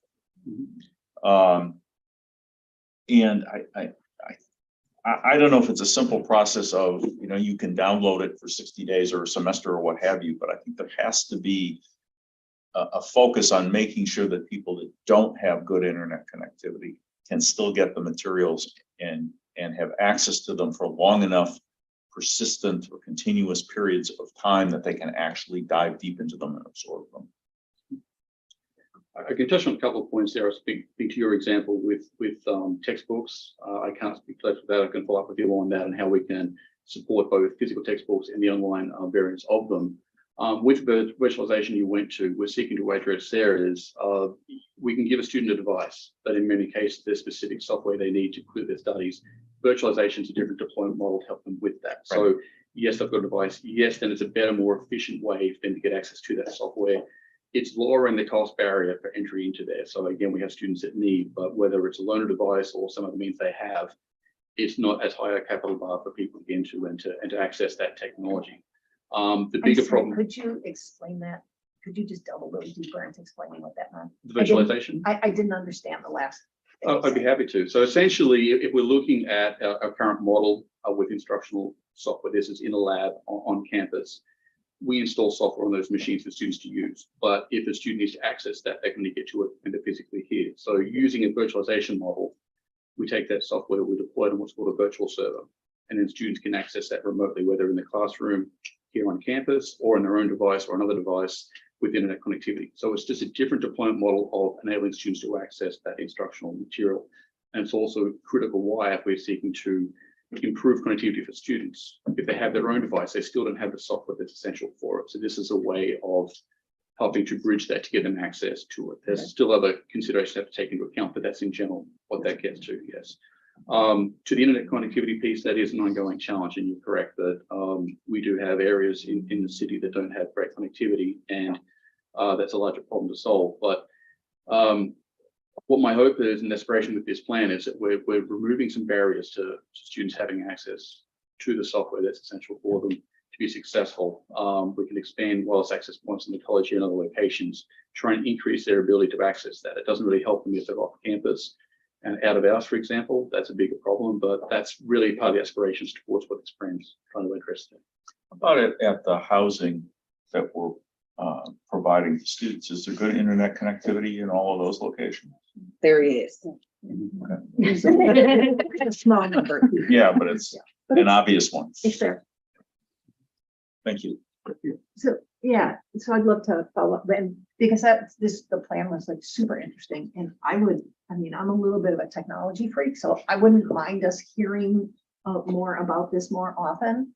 Speaker 4: And I don't know if it's a simple process of, you can download it for 60 days or a semester or what have you, but I think there has to be a focus on making sure that people that don't have good internet connectivity can still get the materials and have access to them for long enough persistent or continuous periods of time that they can actually dive deep into them and absorb them.
Speaker 16: I can touch on a couple of points there. I'll speak to your example with textbooks. I can't speak close to that. I can follow up with you on that and how we can support both physical textbooks and the online variants of them. With the virtualization you went to, we're seeking to address there is we can give a student a device, but in many cases, there's specific software they need to complete their studies. Virtualization is a different deployment model to help them with that. Right. So yes, I've got a device. Yes, then it's a better, more efficient way for them to get access to that software. It's lowering the cost barrier for entry into there. So again, we have students that need, but whether it's a loaner device or some of the means they have, it's not as high a capital bar for people to get into and to access that technology. The bigger problem.
Speaker 3: Could you explain that? Could you just delve a little deeper into explaining what that meant?
Speaker 16: The virtualization?
Speaker 3: I didn't understand the last.
Speaker 16: I'd be happy to. So essentially, if we're looking at our current model with instructional software, this is in a lab on campus. We install software on those machines for students to use. But if a student needs to access that, they can only get to it when they're physically here. So using a virtualization model, we take that software, we deploy it on what's called a virtual server. And then students can access that remotely, whether in the classroom, here on campus, or in their own device or another device with internet connectivity. So it's just a different deployment model of enabling students to access that instructional material. And it's also critical why, if we're seeking to improve connectivity for students, if they have their own device, they still don't have the software that's essential for it. So this is a way of helping to bridge that to give them access to it. There's still other considerations that have to take into account, but that's in general what that gets to, yes. To the internet connectivity piece, that is an ongoing challenge, and you're correct that we do have areas in the city that don't have great connectivity, and that's a larger problem to solve. But what my hope is and aspiration with this plan is that we're removing some barriers to students having access to the software that's essential for them to be successful. We can expand wireless access points in the college here and other locations, try and increase their ability to access that. It doesn't really help them if they're off campus and out of hours, for example. That's a bigger problem, but that's really part of the aspirations towards what this plan's trying to address there.
Speaker 4: About it at the housing that we're providing to students, is there good internet connectivity in all of those locations?
Speaker 8: There is.
Speaker 3: A small number.
Speaker 4: Yeah, but it's an obvious one.
Speaker 3: It's there.
Speaker 4: Thank you.
Speaker 3: So, yeah, so I'd love to follow up, and because the plan was like super interesting, and I'm a little bit of a technology freak, so I wouldn't mind us hearing more about this more often.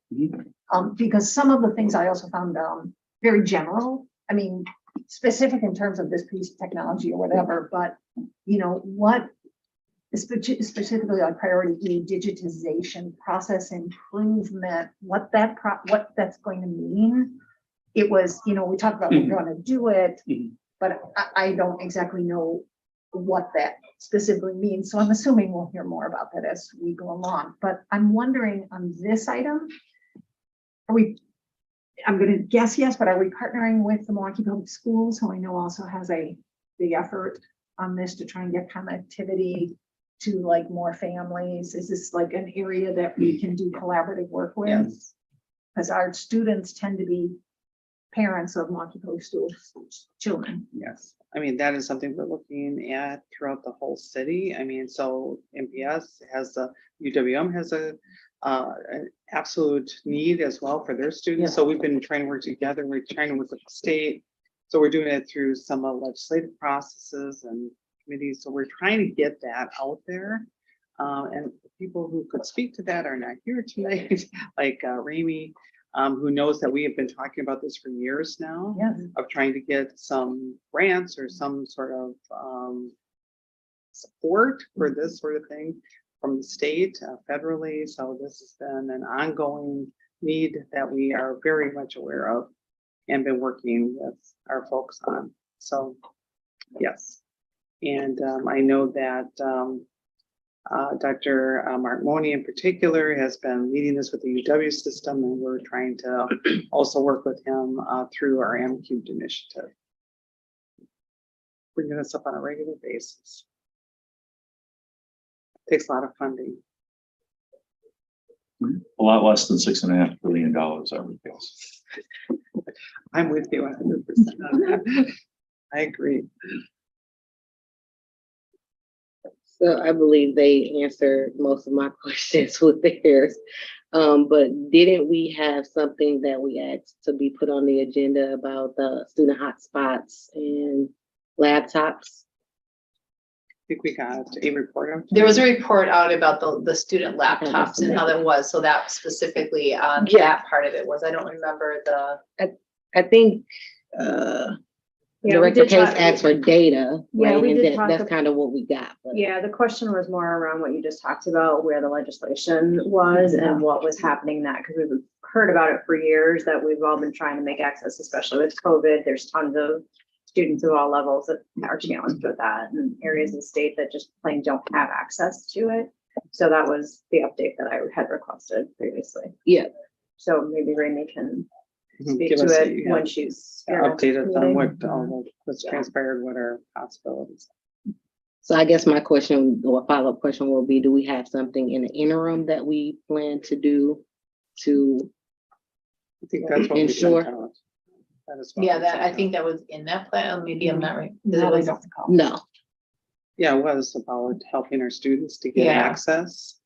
Speaker 3: Because some of the things I also found very general, specific in terms of this piece of technology or whatever, but what specifically on priority E, digitization, process improvement, what that's going to mean. It was, we talked about we're going to do it, but I don't exactly know what that specifically means. So I'm assuming we'll hear more about that as we go along. But I'm wondering on this item, I'm going to guess yes, but are we partnering with the Milwaukee Public Schools, who I know also has a big effort on this to try and get connectivity to like more families? Is this like an area that we can do collaborative work with?
Speaker 8: Yes.
Speaker 3: Because our students tend to be parents of Milwaukee Public Schools children.
Speaker 8: Yes, that is something we're looking at throughout the whole city. So MPS has UWM has an absolute need as well for their students.
Speaker 3: Yeah.
Speaker 8: So we've been trying to work together. We're trying to work with the state. So we're doing it through some legislative processes and committees. So we're trying to get that out there. And people who could speak to that are not here tonight, like Ramy, who knows that we have been talking about this for years now, of trying to get some grants or some sort of support for this sort of thing from the state, federally. So this has been an ongoing need that we are very much aware of and been working with our folks on. So yes. And I know that Dr. Mark Money in particular has been leading this with the UW system, and we're trying to also work with him through our M-Cubed initiative. bringing this up on a regular basis. Takes a lot of funding.
Speaker 4: A lot less than $6.5 billion, I would guess.
Speaker 8: I'm with you 100% on that. I agree.
Speaker 17: So I believe they answered most of my questions with theirs. But didn't we have something that we asked to be put on the agenda about the student hotspots and laptops?
Speaker 8: I think we got a report out.
Speaker 1: There was a report out about the student laptops and how that was, so that specifically on that part of it was, I don't remember the.
Speaker 17: I think,
Speaker 12: Yeah, we
Speaker 17: Director
Speaker 12: did
Speaker 17: Case
Speaker 12: talk-
Speaker 17: asked for data,
Speaker 12: Yeah,
Speaker 17: right?
Speaker 12: we
Speaker 17: And
Speaker 12: did
Speaker 17: that,
Speaker 12: talk
Speaker 17: that's
Speaker 12: ab-
Speaker 17: kind of what we got. But
Speaker 12: Yeah, the question was more around what you just talked about, where the legislation was and what was happening in that, because we've heard about it for years, that we've all been trying to make access, especially with COVID. There's tons of students of all levels that are challenged with that, and areas of the state that just plain don't have access to it. So that was the update that I had requested previously.
Speaker 17: Yeah.
Speaker 12: So maybe Rainey can speak
Speaker 8: Give
Speaker 12: to
Speaker 8: us
Speaker 12: it when she's. here next
Speaker 8: updated on
Speaker 12: meeting.
Speaker 8: what's transpired, what are possibilities.
Speaker 17: So I guess my question or follow-up question will be, do we have something in the interim that we plan to do to
Speaker 8: I think that's what we
Speaker 17: ensure?
Speaker 8: sent out. That is what
Speaker 1: Yeah,
Speaker 8: we
Speaker 1: that,
Speaker 8: sent
Speaker 1: I
Speaker 8: out.
Speaker 1: think that was in that plan, maybe I'm not right.
Speaker 12: No,
Speaker 1: It
Speaker 12: I
Speaker 1: was-
Speaker 12: don't recall.
Speaker 17: No.
Speaker 8: Yeah, it was about helping our students to get
Speaker 1: Yeah.
Speaker 8: access.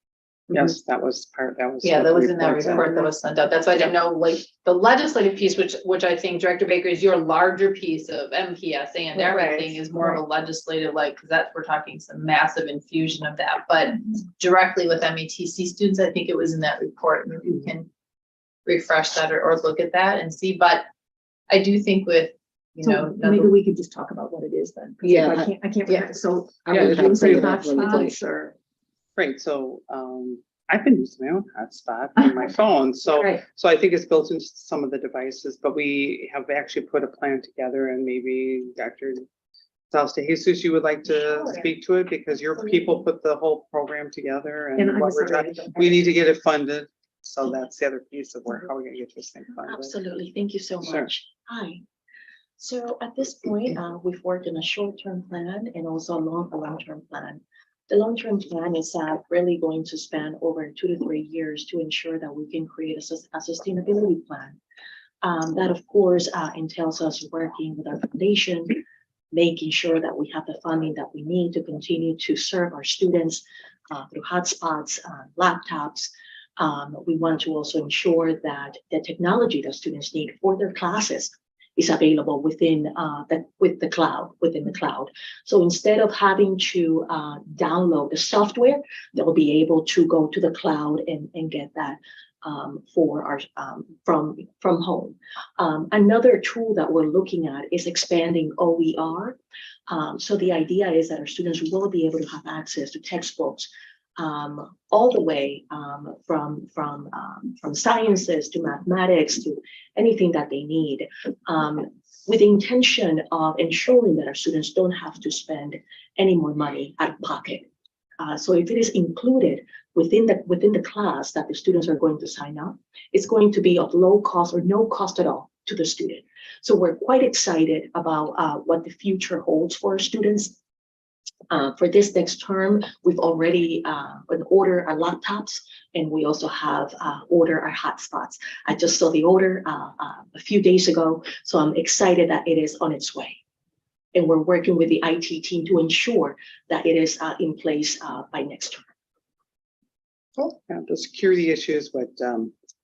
Speaker 8: Yes, that was part, that was.
Speaker 1: Yeah,
Speaker 8: what
Speaker 1: that
Speaker 8: the
Speaker 1: was in that
Speaker 8: said.
Speaker 1: report that was sent out. That's why I didn't know, like, the legislative piece, which I think Director Baker is your larger piece of MPSA and
Speaker 12: Right,
Speaker 1: everything is more of a legislative, like, because that's, we're talking some massive infusion of that, but directly with MATC students, I think it was in that report. Maybe you can refresh that or look at that and see, but I do think with, you know.
Speaker 3: So maybe we could just talk about what it is then. 'cause
Speaker 17: Yeah,
Speaker 3: I can't remember. So
Speaker 17: I
Speaker 8: Yeah,
Speaker 17: would
Speaker 8: it's
Speaker 17: try to
Speaker 3: say
Speaker 17: bring it up really quick.
Speaker 3: hotspots or.
Speaker 8: Right, so, I've been using my own hotspot on my phone, so,
Speaker 3: Right.
Speaker 8: so I think it's built into some of the devices, but we have actually put a plan together and maybe Dr. Salas de Jesus, you would like to speak to it because your people put the whole program together
Speaker 3: And
Speaker 8: and
Speaker 3: I'm
Speaker 8: what we're
Speaker 3: sorry,
Speaker 8: trying, we need to get it funded. So that's the other piece of where, how we're gonna get this thing funded.
Speaker 18: Absolutely. Thank you so
Speaker 8: Sure.
Speaker 18: much. Hi. So at this point, we've worked on a short-term plan and also a long-term plan. The long-term plan is really going to span over 2 to 3 years to ensure that we can create a sustainability plan. That of course entails us working with our foundation, making sure that we have the funding that we need to continue to serve our students through hotspots, laptops. We want to also ensure that the technology that students need for their classes is available within the cloud. So instead of having to download the software, they'll be able to go to the cloud and get that from home. Another tool that we're looking at is expanding OER. So the idea is that our students will be able to have access to textbooks all the way from sciences to mathematics to anything that they need, with the intention of ensuring that our students don't have to spend any more money out of pocket. So if it is included within the class that the students are going to sign up, it's going to be of low cost or no cost at all to the student. So we're quite excited about what the future holds for our students. For this next term, we've already ordered our laptops, and we also have ordered our hotspots. I just saw the order a few days ago, so I'm excited that it is on its way. And we're working with the IT team to ensure that it is in place by next term.
Speaker 8: Cool. Yeah, the security issues, what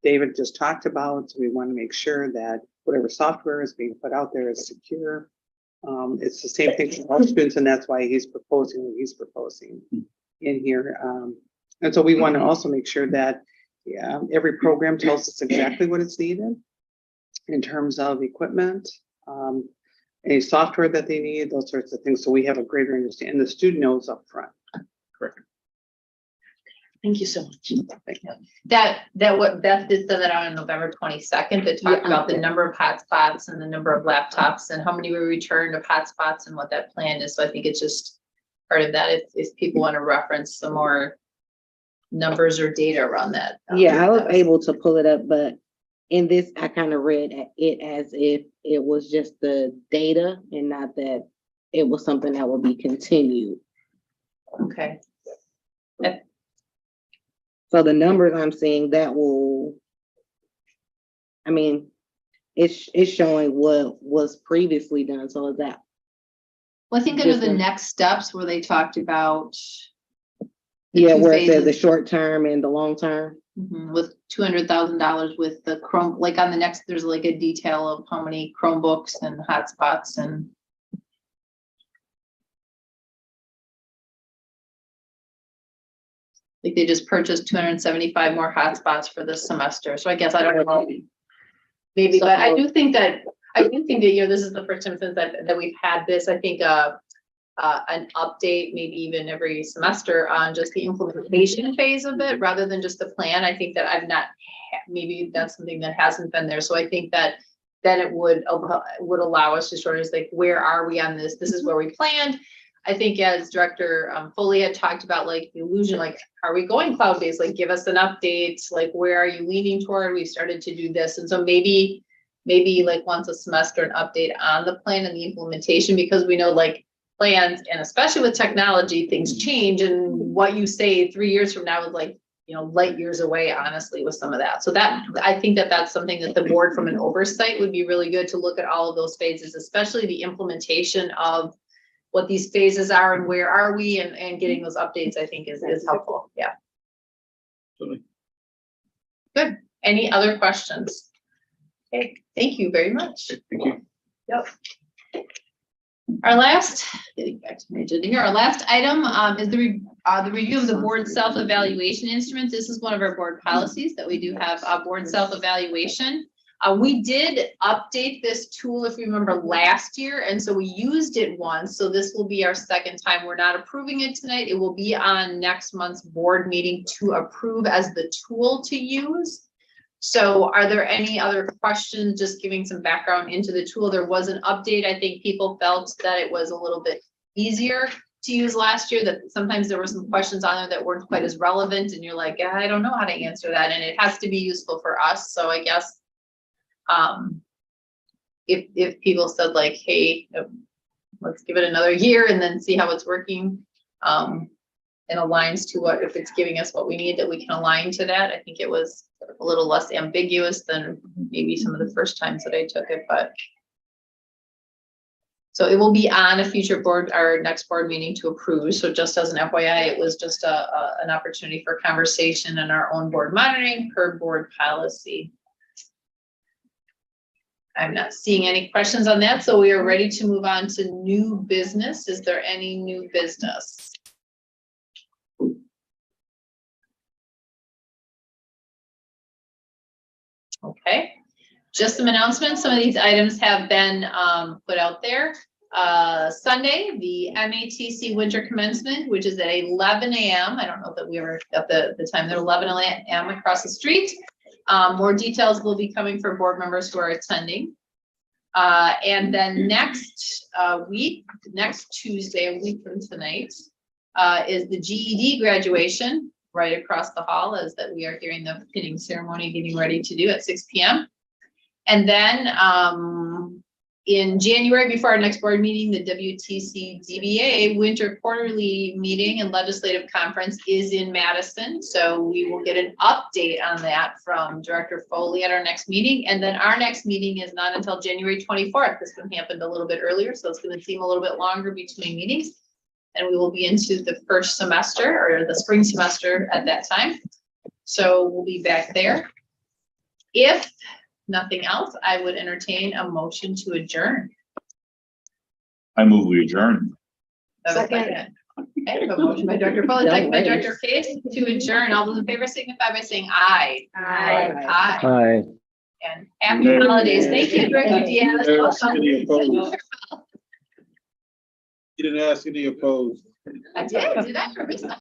Speaker 8: David just talked about, so we want to make sure that whatever software is being put out there is secure. It's the same thing for all students, and that's why he's proposing what he's proposing in here. And so we want to also make sure that every program tells us exactly what is needed in terms of equipment, any software that they need, those sorts of things. So we have a greater understanding, and the student knows up front.
Speaker 4: Correct.
Speaker 18: Thank you so much.
Speaker 1: That what Beth did send that out on November 22nd that talked about the number of hotspots and the number of laptops and how many we returned of hotspots and what that plan is. So I think it's just part of that. If people want to reference some more numbers or data around that.
Speaker 17: Yeah, I was able to pull it up, but in this, I kind of read it as if it was just the data and not that it was something that would be continued.
Speaker 1: Okay.
Speaker 17: So the numbers I'm seeing that will, I mean, it's showing what was previously done, so is that.
Speaker 1: Well, I think under the
Speaker 17: Different.
Speaker 1: next steps where they talked about.
Speaker 17: Yeah,
Speaker 1: two
Speaker 17: where it says the
Speaker 1: phases.
Speaker 17: short term and the long term.
Speaker 1: With $200,000 with the Chrome, like on the next, there's like a detail of how many Chromebooks and hotspots and. Like they just purchased 275 more hotspots for this semester, so I guess I don't know. Maybe, but I do think that, this is the first time since that we've had this, I think, an update, maybe even every semester on just the implementation phase of it, rather than just the plan. I think that I've not, maybe that's something that hasn't been there. So I think that then it would allow us to sort of like, where are we on this? This is where we planned. I think as Director Foley had talked about, like the illusion, like, are we going cloud-based? Like, give us an update, like, where are you leaning toward? We started to do this. And so maybe like once a semester, an update on the plan and the implementation, because we know like plans, and especially with technology, things change, and what you say 3 years from now is like, light years away, honestly, with some of that. So that, I think that that's something that the board from an oversight would be really good to look at all of those phases, especially the implementation of what these phases are and where are we, and getting those updates, I think is helpful. Yeah. Good. Any other questions? Okay, thank you very much.
Speaker 16: Thank you.
Speaker 1: Yep. Our last, getting back to my agenda here, our last item is the review of the board self-evaluation instrument. This is one of our board policies that we do have a board self-evaluation. We did update this tool, if you remember, last year, and so we used it once. So this will be our second time. We're not approving it tonight. It will be on next month's board meeting to approve as the tool to use. So are there any other questions? Just giving some background into the tool. There was an update. I think people felt that it was a little bit easier to use last year, that sometimes there were some questions on there that weren't quite as relevant, and you're like, I don't know how to answer that. And it has to be useful for us. So I guess if people said like, hey, let's give it another year and then see how it's working, and aligns to what, if it's giving us what we need, that we can align to that. I think it was a little less ambiguous than maybe some of the first times that I took it, but. So it will be on a future board, our next board meeting to approve. So just as an FYI, it was just an opportunity for conversation and our own board monitoring per board policy. I'm not seeing any questions on that, so we are ready to move on to new business. Is there any new business? Okay, just some announcements. Some of these items have been put out there. Sunday, the MATC winter commencement, which is at 11 a.m. I don't know that we ever got the time there, 11 a.m. across the street. More details will be coming for board members who are attending. And then next week, next Tuesday, a week from tonight, is the GED graduation right across the hall, as that we are hearing the pinning ceremony getting ready to do at 6 p.m. And then in January, before our next board meeting, the WTC DBA winter quarterly meeting and legislative conference is in Madison. So we will get an update on that from Director Foley at our next meeting. And then our next meeting is not until January 24th. This one happened a little bit earlier, so it's going to seem a little bit longer between meetings. And we will be into the first semester, or the spring semester at that time. So we'll be back there. If nothing else, I would entertain a motion to adjourn.
Speaker 4: I move we adjourn.
Speaker 1: Second. Okay, a motion by Dr. Foley, second by Dr. Case to adjourn. All those in favor signify by saying aye.
Speaker 12: Aye.
Speaker 1: Aye.
Speaker 19: Hi.
Speaker 1: And happy holidays. Thank you, Director Diaz.
Speaker 5: You didn't ask any opposed.
Speaker 1: I did I? Or miss that?